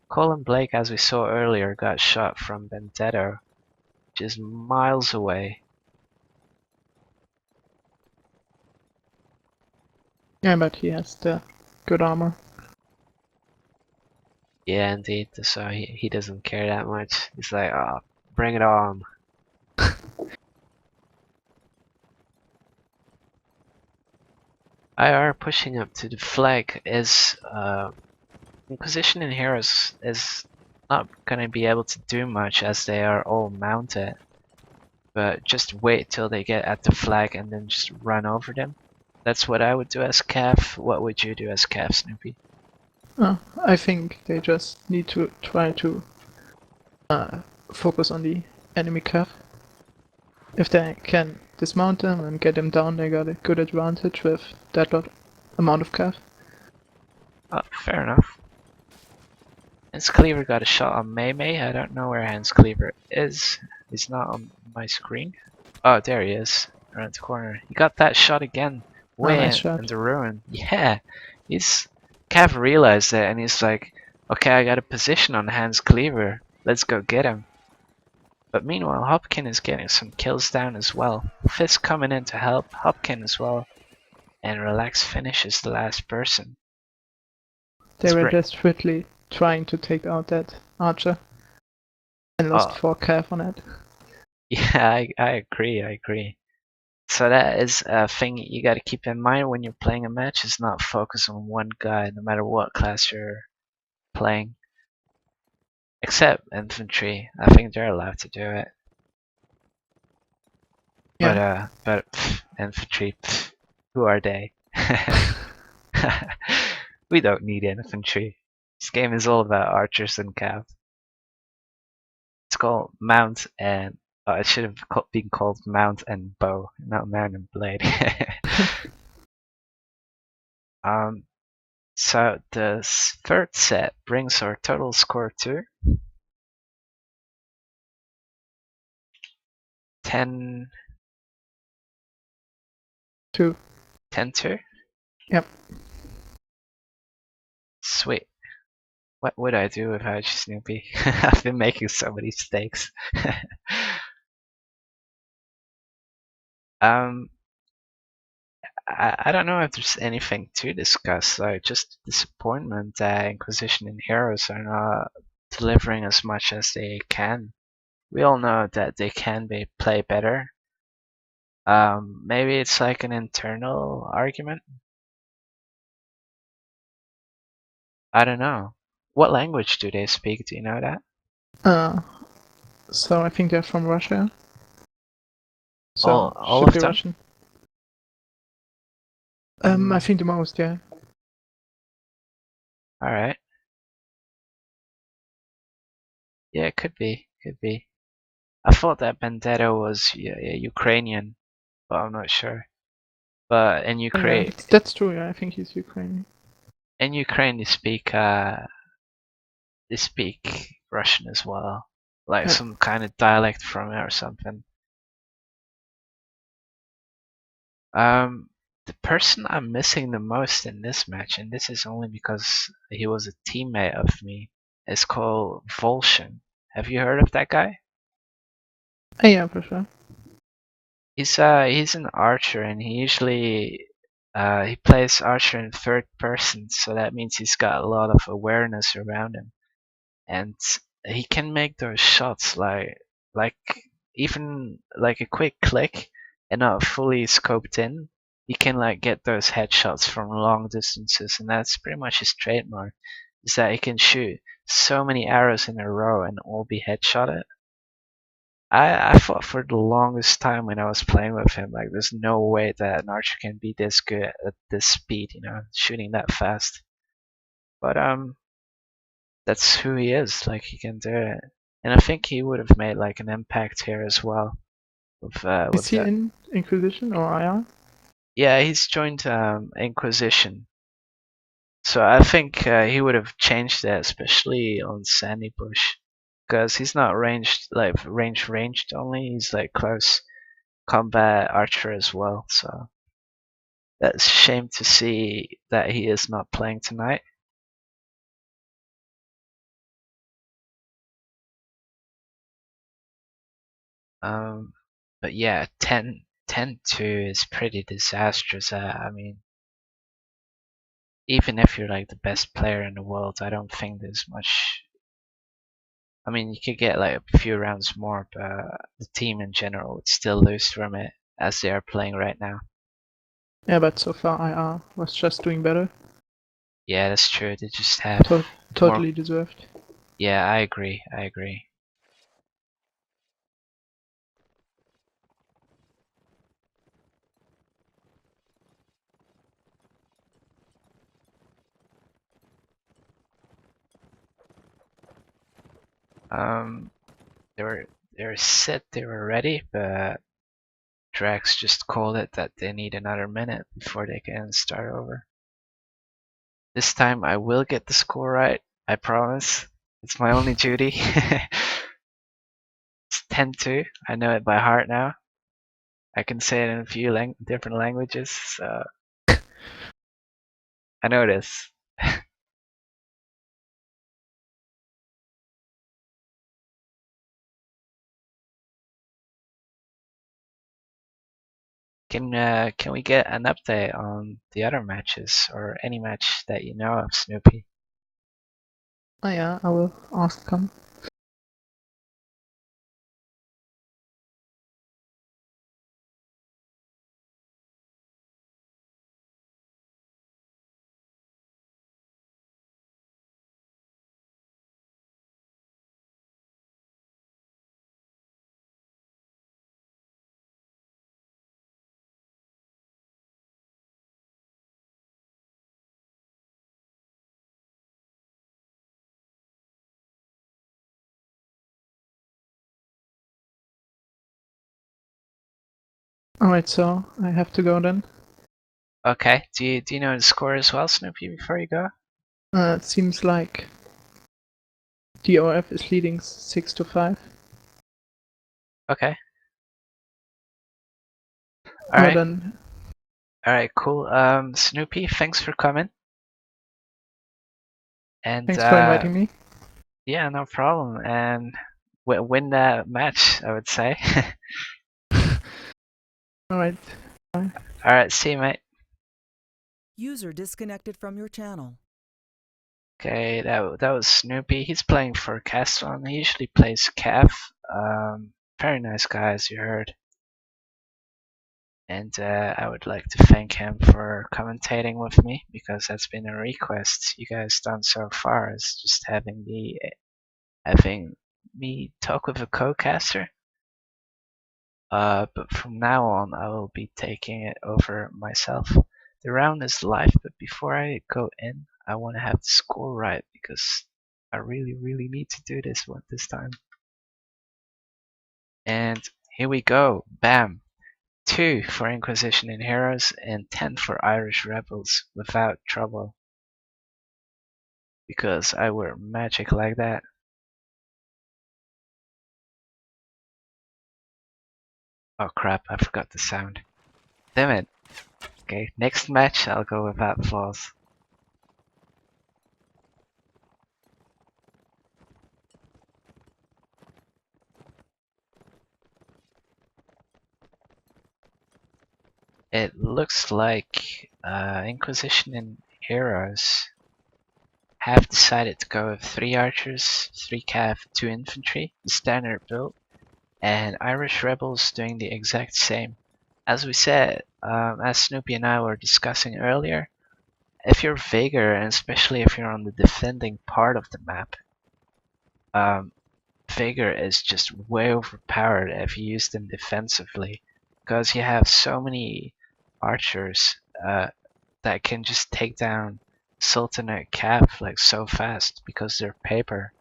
Colin Blake, as we saw earlier, got shot from Benedetto, which is miles away. Yeah, but he has the good armor. Yeah, indeed. So he doesn't care that much. He's like, oh, bring it on. IR pushing up to the flag is Inquisition and Heroes is not gonna be able to do much as they are all mounted. But just wait till they get at the flag and then just run over them. That's what I would do as Cav. What would you do as Cav, Snoopy? I think they just need to try to focus on the enemy cav. If they can dismount them and get them down, they got a good advantage with that lot amount of cav. Oh, fair enough. Hans Cleaver got a shot on Mei Mei. I don't know where Hans Cleaver is. He's not on my screen. Oh, there he is. Around the corner. He got that shot again. Way Nice in shot. the ruin. Yeah. Cav realized it and he's like, okay, I got a position on Hans Cleaver. Let's go get him. But meanwhile, Hopkin is getting some kills down as well. Fist coming in to help Hopkin as well. And Relax finishes the last person. They were desperately trying to take out that archer and lost 4 cav on it. Yeah, I agree. So that is a thing you gotta keep in mind when you're playing a match, is not focus on one guy, no matter what class you're playing. Except infantry, I think they're allowed to do it. Yeah. But infantry, who are they? We don't need infantry. This game is all about archers and cav. It's called Mount and it should have been called Mount and Bow, not Mount and Blade. So the third set brings our total score to 10 2. 10-2. Yep. Sweet. What would I do without you, Snoopy? I've been making so many mistakes. um, I don't know if there's anything to discuss. Like just disappointment that Inquisition and Heroes are not delivering as much as they can. We all know that they can play better. Maybe it's like an internal argument. I don't know. What language do they speak? Do you know that? So I think they're from Russia. So All should of be them? Russian. I think the most, yeah. Alright. Yeah, it could be. Could be. I thought that Benedetto was Ukrainian, but I'm not sure. But in Yeah, Ukraine, that's true, yeah, I think he's Ukrainian. they speak Russian as well, like Yeah. some kind of dialect from it or something. The person I'm missing the most in this match, and this is only because he was a teammate of me, is called Volshin. Have you heard of that guy? Yeah, for sure. He's an archer, and he usually he plays archer in third person, so that means he's got a lot of awareness around him, and he can make those shots like even like a quick click and not fully scoped in. he can like get those headshots from long distances, and that's pretty much his trademark. Is that he can shoot so many arrows in a row and all be headshotted. I thought for the longest time when I was playing with him, like there's no way that an archer can be this good at this speed, shooting that fast. But that's who he is. Like he can do it, and I think he would have made like an impact here as well Is with he that. in Inquisition or IR? Yeah, he's joined Inquisition, so I think he would have changed that, especially on Sandy Bush, because he's not ranged only. He's like close combat archer as well. So that's a shame to see that he is not playing tonight. But yeah, 10-2 is pretty disastrous. I mean, even if you're like the best player in the world, I don't think there's much. I mean, you could get like a few rounds more, but the team in general would still lose from it as they are playing right now. Yeah, but so far IR was just doing better. Yeah, that's true. They just have more. Totally deserved. Yeah, I agree. I agree. Um, they were set, they were ready, but Drax just called it that they need another minute before they can start over. This time I will get the score right, I promise. It's my only duty. It's 10-2. I know it by heart now. I can say it in a few different languages, so I know this. Can we get an update on the other matches or any match that you know of, Snoopy? Oh yeah, I will ask them. Alright, so I have to go then. Okay. Do you know the score as well, Snoopy, before you go? It seems like DOF is leading 6-5. Okay. Well Alright. then, Alright, cool. Snoopy, thanks for coming. And thanks for inviting me. yeah, no problem. And win that match, I would say. Alright, bye. Alright, see you, mate. User disconnected from your channel. Okay, that was Snoopy. He's playing for Castellan. He usually plays Cav. Very nice guy, as you heard. And I would like to thank him for commentating with me, because that's been a request you guys done so far, is just having me talk with a co-caster. But from now on, I will be taking it over myself. The round is live, but before I go in, I want to have the score right, because I really, really need to do this one this time. And here we go. Bam! 2 for Inquisition and Heroes, and 10 for Irish Rebels without trouble. Because I wear magic like that. Oh crap, I forgot the sound. Damn it. Okay, next match I'll go without flaws. It looks like Inquisition and Heroes have decided to go with 3 archers, 3 cav, 2 infantry, the standard build, and Irish Rebels doing the exact same. As we said, as Snoopy and I were discussing earlier, if you're Vigor, and especially if you're on the defending part of the map, um, Vigor is just way overpowered if you use them defensively, because you have so many archers that can just take down Sultanate Cav like so fast because they're paper.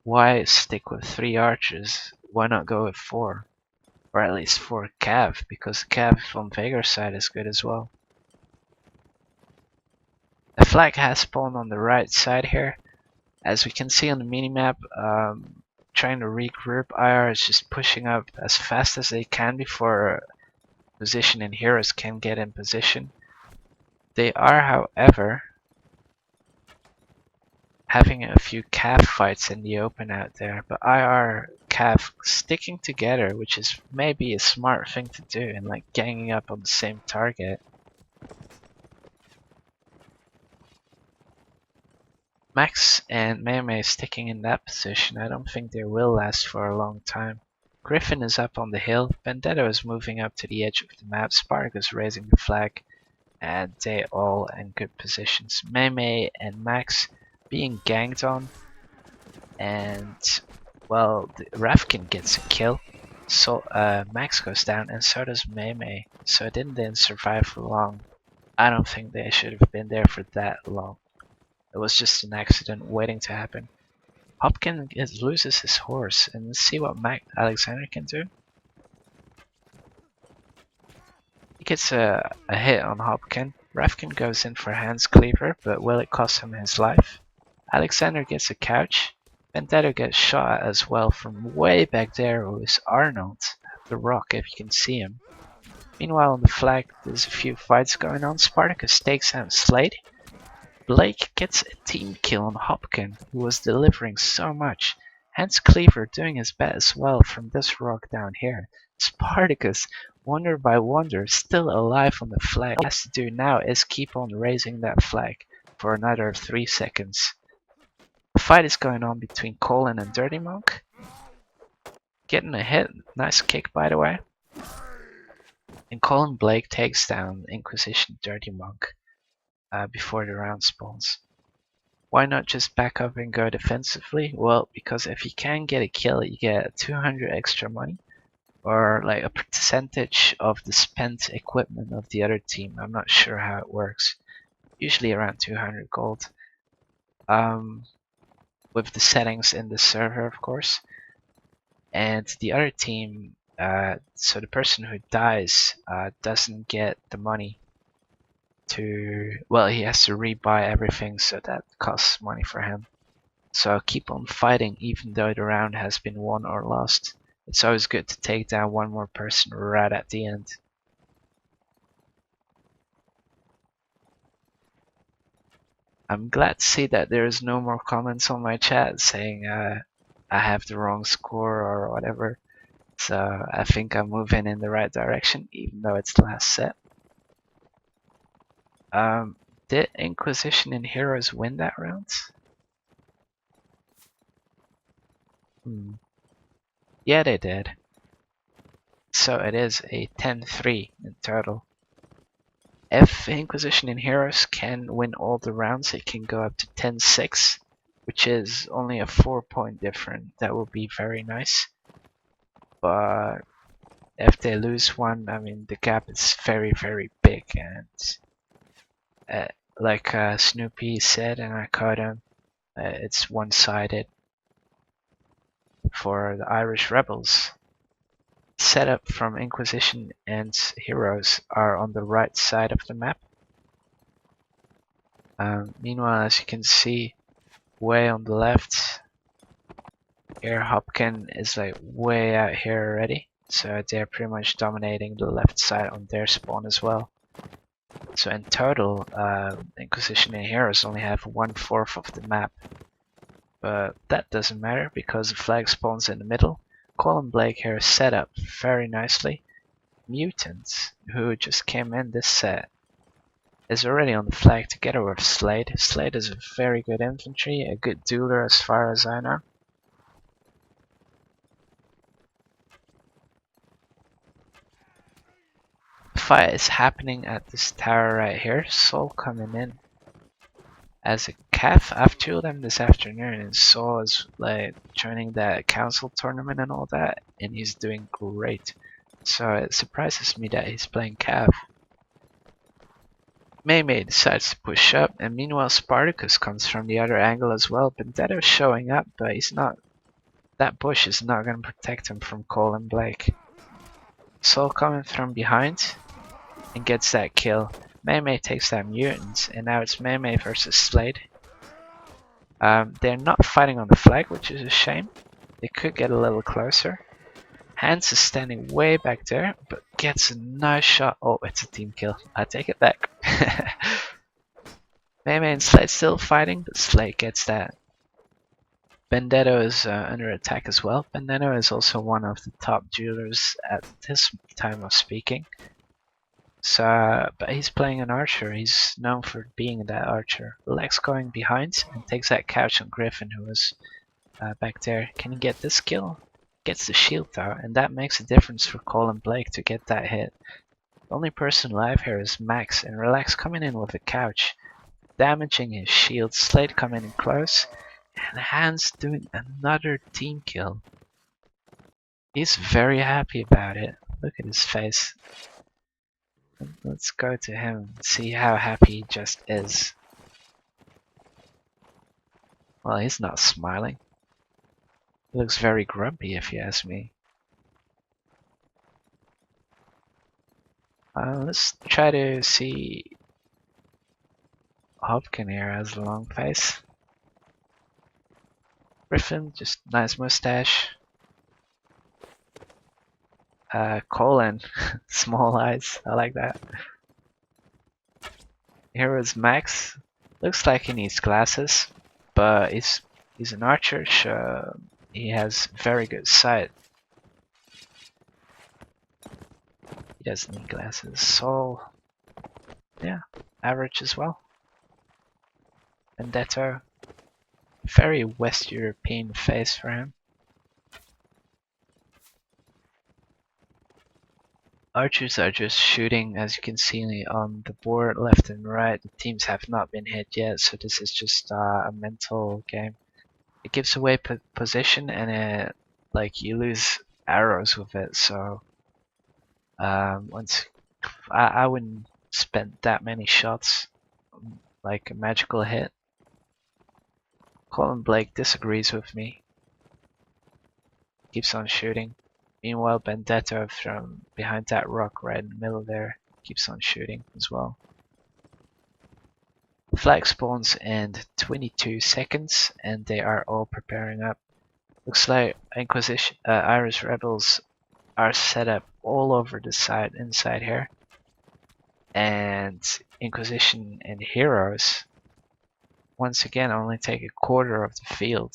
Why stick with 3 archers? Why not go with 4? Or at least 4 Cav, because Cav on Vigor's side is good as well. The flag has spawned on the right side here. As we can see on the minimap, trying to regroup, IR is just pushing up as fast as they can before position and heroes can get in position. They are, however, having a few Cav fights in the open out there, but IR Cav sticking together, which is maybe a smart thing to do, and like ganging up on the same target. Max and Meme sticking in that position, I don't think they will last for a long time. Griffin is up on the hill, Vendetta is moving up to the edge of the map, Spartacus raising the flag, and they all in good positions. Meme and Max being ganged on, and well, Rafkin gets a kill. So Max goes down, and so does Meme. So it didn't survive for long. I don't think they should have been there for that long. It was just an accident waiting to happen. Hopkins loses his horse, and let's see what Alexander can do. He gets a hit on Hopkins. Rafkin goes in for Hans Cleaver, but will it cost him his life? Alexander gets a couch. Vendetta gets shot at as well from way back there with Arnold, the rock if you can see him. Meanwhile on the flag there's a few fights going on. Spartacus takes out Slade. Blake gets a team kill on Hopkins, who was delivering so much. Hans Cleaver doing his best as well from this rock down here. Spartacus, wonder by wonder, still alive on the flag. All he has to do now is keep on raising that flag for another 3 seconds. A fight is going on between Colin and Dirty Monk. Getting a hit, nice kick by the way. And Colin Blake takes down Inquisition Dirty Monk before the round spawns. Why not just back up and go defensively? Well, because if you can get a kill, you get 200 extra money, or like a percentage of the spent equipment of the other team. I'm not sure how it works. Usually around 200 gold. With the settings in the server, of course. And the other team, so the person who dies doesn't get the money to, well, he has to rebuy everything, so that costs money for him. So keep on fighting even though the round has been won or lost. It's always good to take down one more person right at the end. I'm glad to see that there's no more comments on my chat saying I have the wrong score or whatever. So I think I'm moving in the right direction even though it's the last set. Did Inquisition and Heroes win that round? Yeah, they did. So it is a 10-3 in total. If Inquisition and Heroes can win all the rounds, it can go up to 10-6, which is only a 4-point difference. That would be very nice. But if they lose one, I mean, the gap is very, very big. And like Snoopy said, and I caught him, it's one-sided for the Irish Rebels. Setup from Inquisition and Heroes are on the right side of the map. Meanwhile, as you can see, way on the left, here Hopkins is like way out here already. So they're pretty much dominating the left side on their spawn as well. So in total, Inquisition and Heroes only have 1/4 of the map. But that doesn't matter because the flag spawns in the middle. Colin Blake here is set up very nicely. Mutants, who just came in this set, is already on the flag together with Slade. Slade is a very good infantry, a good dueler as far as I know. fight is happening at this tower right here. Soul coming in as a calf. I've told him this afternoon, and Soul is like joining the council tournament and all that, and he's doing great. So it surprises me that he's playing calf. Mei decides to push up, and meanwhile Spartacus comes from the other angle as well. Vendetto's showing up, but he's not. That bush is not going to protect him from Cole and Blake. Soul coming from behind and gets that kill. Mei takes that mutant, and now it's Mei versus Slade. They're not fighting on the flag, which is a shame. They could get a little closer. Hans is standing way back there, but gets a nice shot. Oh, it's a team kill. I take it back. Mei and Slade still fighting, but Slade gets that. Vendetto is under attack as well. Vendetto is also one of the top duelers at this time of speaking. So, but he's playing an archer. He's known for being that archer. Lex going behind and takes that couch on Griffin, who was back there. Can he get this kill? Gets the shield though, and that makes a difference for Cole and Blake to get that hit. The only person alive here is Max, and Relax coming in with a couch, damaging his shield. Slade coming in close, and Hans doing another team kill. He's very happy about it. Look at his face. Let's go to him and see how happy he just is. Well, he's not smiling. He looks very grumpy if you ask me. Let's try to see Hopkin here has a long face. Griffin, just nice mustache. Colin, small eyes, I like that. Here is Max. Looks like he needs glasses, but he's an archer, so he has very good sight. He doesn't need glasses, so yeah, average as well. Vendetto, very West European face for him. Archers are just shooting, as you can see on the board left and right. The teams have not been hit yet, so this is just a mental game. It gives away position, and like you lose arrows with it. So once I wouldn't spend that many shots like a magical hit. Colin Blake disagrees with me. Keeps on shooting. Meanwhile, Vendetto from behind that rock right in the middle there keeps on shooting as well. Flag spawns in 22 seconds, and they are all preparing up. Looks like Inquisition, Irish rebels are set up all over the side inside here, and Inquisition and heroes once again only take a quarter of the field.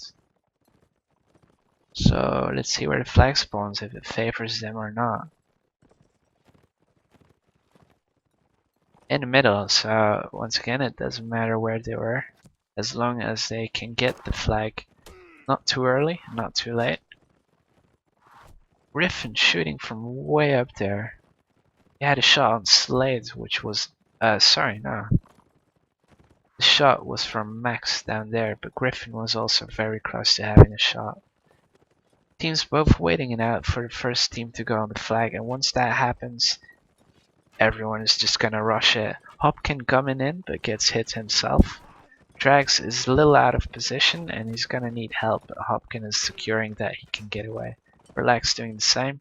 So let's see where the flag spawns, if it favors them or not. In the middle, so once again it doesn't matter where they were, as long as they can get the flag. Not too early, not too late. Griffin shooting from way up there. He had a shot on Slade, which was sorry, no. The shot was from Max down there, but Griffin was also very close to having a shot. Teams both waiting it out for the first team to go on the flag, and once that happens, everyone is just gonna rush it. Hopkin coming in, but gets hit himself. Drax is a little out of position, and he's gonna need help, but Hopkin is securing that he can get away. Relax doing the same.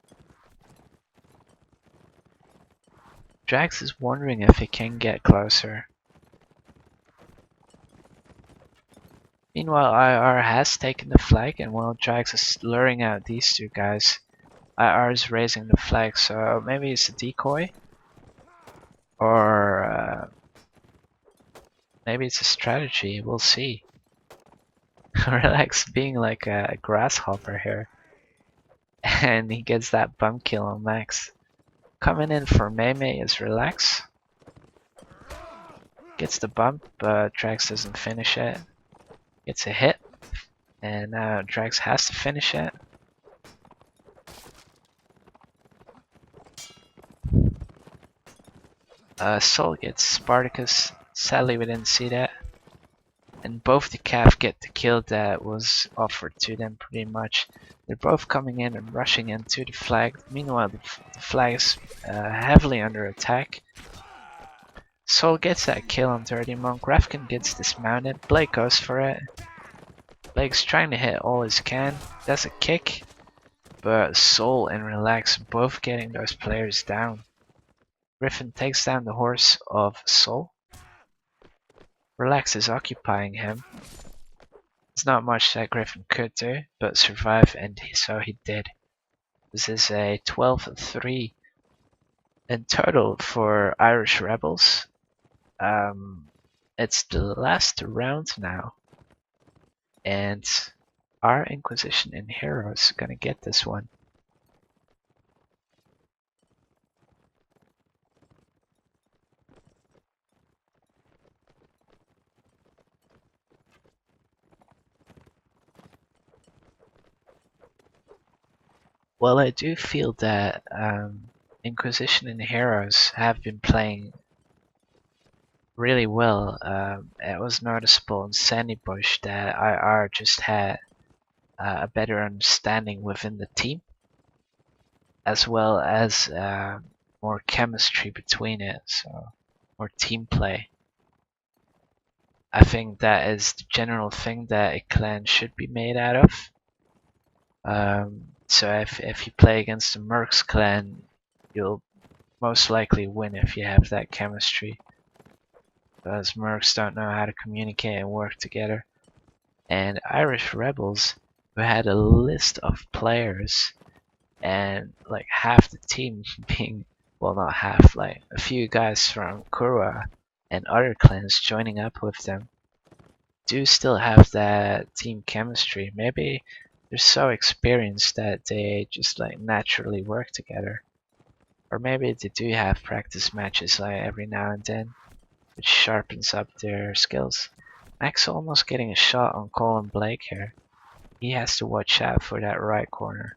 Drax is wondering if he can get closer. Meanwhile, IR has taken the flag, and while Drax is luring out these two guys, IR is raising the flag, so maybe it's a decoy? Or maybe it's a strategy, we'll see. Relax being like a grasshopper here. And he gets that bump kill on Max. Coming in for Mei is Relax. Gets the bump, but Drax doesn't finish it. Gets a hit, and now Drax has to finish it. Soul gets Spartacus. Sadly, we didn't see that. And both the Cav get the kill that was offered to them pretty much. They're both coming in and rushing into the flag. Meanwhile, the flag is heavily under attack. Soul gets that kill on Dirty Monk. Rafkin gets dismounted. Blake goes for it. Blake's trying to hit all he can. That's a kick. But Soul and Relax both getting those players down. Griffin takes down the horse of Soul. Relax is occupying him. There's not much that Griffin could do, but survive, and so he did. This is a 12-3 in total for Irish Rebels. It's the last round now, and our Inquisition and Heroes gonna get this one. Well, I do feel that Inquisition and Heroes have been playing really well. It was noticeable in Sandy Bush that IR just had a better understanding within the team, as well as more chemistry between it, so more team play. I think that is the general thing that a clan should be made out of. So if you play against the Mercs clan, you'll most likely win if you have that chemistry. Because Mercs don't know how to communicate and work together. And Irish Rebels, who had a list of players and like half the team being, well, not half, like a few guys from Kurwa and other clans joining up with them, do still have that team chemistry. Maybe they're so experienced that they just like naturally work together. Or maybe they do have practice matches like every now and then, which sharpens up their skills. Max almost getting a shot on Colin Blake here. He has to watch out for that right corner.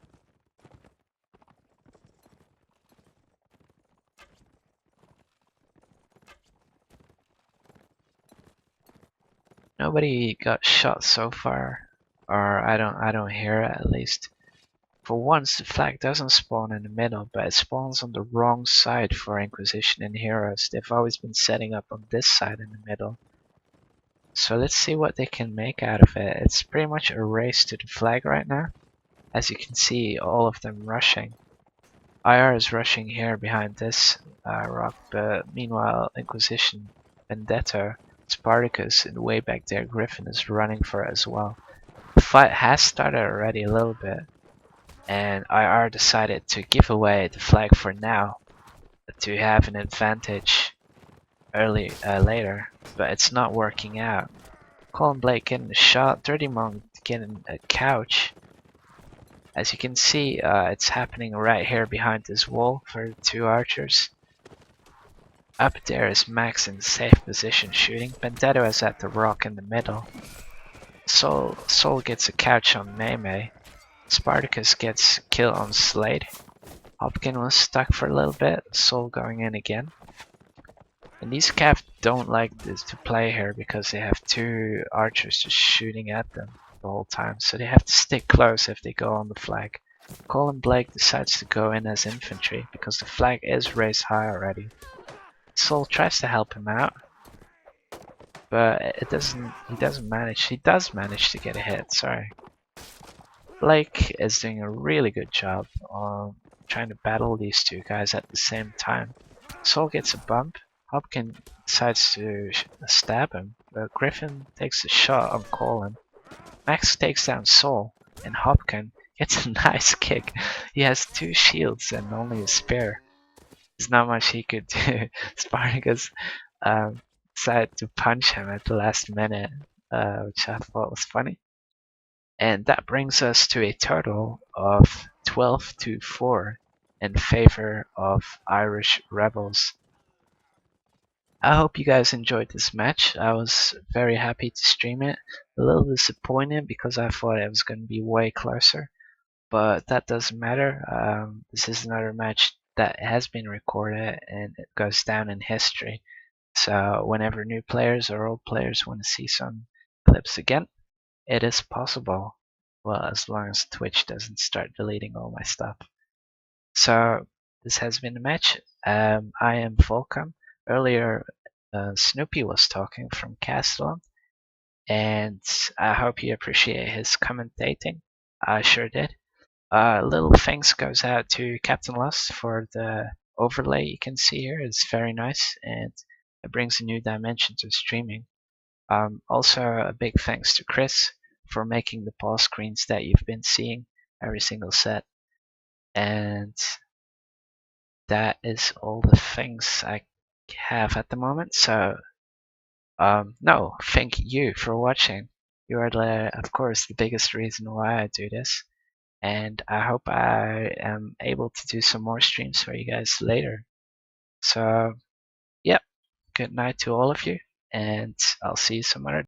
Nobody got shot so far, or I don't hear it at least. For once, the flag doesn't spawn in the middle, but it spawns on the wrong side for Inquisition and Heroes. They've always been setting up on this side in the middle. So let's see what they can make out of it. It's pretty much a race to the flag right now. As you can see, all of them rushing. IR is rushing here behind this rock, but meanwhile Inquisition, Vendetta, Spartacus, and way back there Griffin is running for it as well. The fight has started already a little bit, and IR decided to give away the flag for now to have an advantage later, but it's not working out. Colin Blake getting a shot, Dirty Monk getting a couch. As you can see, it's happening right here behind this wall for the two archers. Up there is Max in safe position shooting. Vendetta is at the rock in the middle. Soul gets a couch on Mei. Spartacus gets kill on Slade. Hopkin was stuck for a little bit. Soul going in again. And these Cav don't like this to play here because they have two archers just shooting at them the whole time, so they have to stick close if they go on the flag. Colin Blake decides to go in as infantry because the flag is raised high already. Soul tries to help him out, but he does manage to get a hit, sorry. Blake is doing a really good job on trying to battle these two guys at the same time. Soul gets a bump, Hopkin decides to stab him, but Griffin takes a shot on Colin. Max takes down Soul, and Hopkin gets a nice kick. He has two shields and only a spear. There's not much he could do. Spartacus decided to punch him at the last minute, which I thought was funny. And that brings us to a total of 12-4 in favor of Irish Rebels. I hope you guys enjoyed this match. I was very happy to stream it. A little disappointed because I thought it was going to be way closer, but that doesn't matter. This is another match that has been recorded and it goes down in history. So whenever new players or old players want to see some clips again, it is possible. Well, as long as Twitch doesn't start deleting all my stuff. So this has been the match. I am Volcom. Earlier, Snoopy was talking from Castellon, and I hope you appreciate his commentating. I sure did. Little thanks goes out to Captain Lust for the overlay you can see here. It's very nice and it brings a new dimension to streaming. Also, a big thanks to Chris for making the pause screens that you've been seeing every single set. And that is all the things I have at the moment. So, no, thank you for watching. You are, of course, the biggest reason why I do this. And I hope I am able to do some more streams for you guys later. So, yep, good night to all of you, and I'll see you some other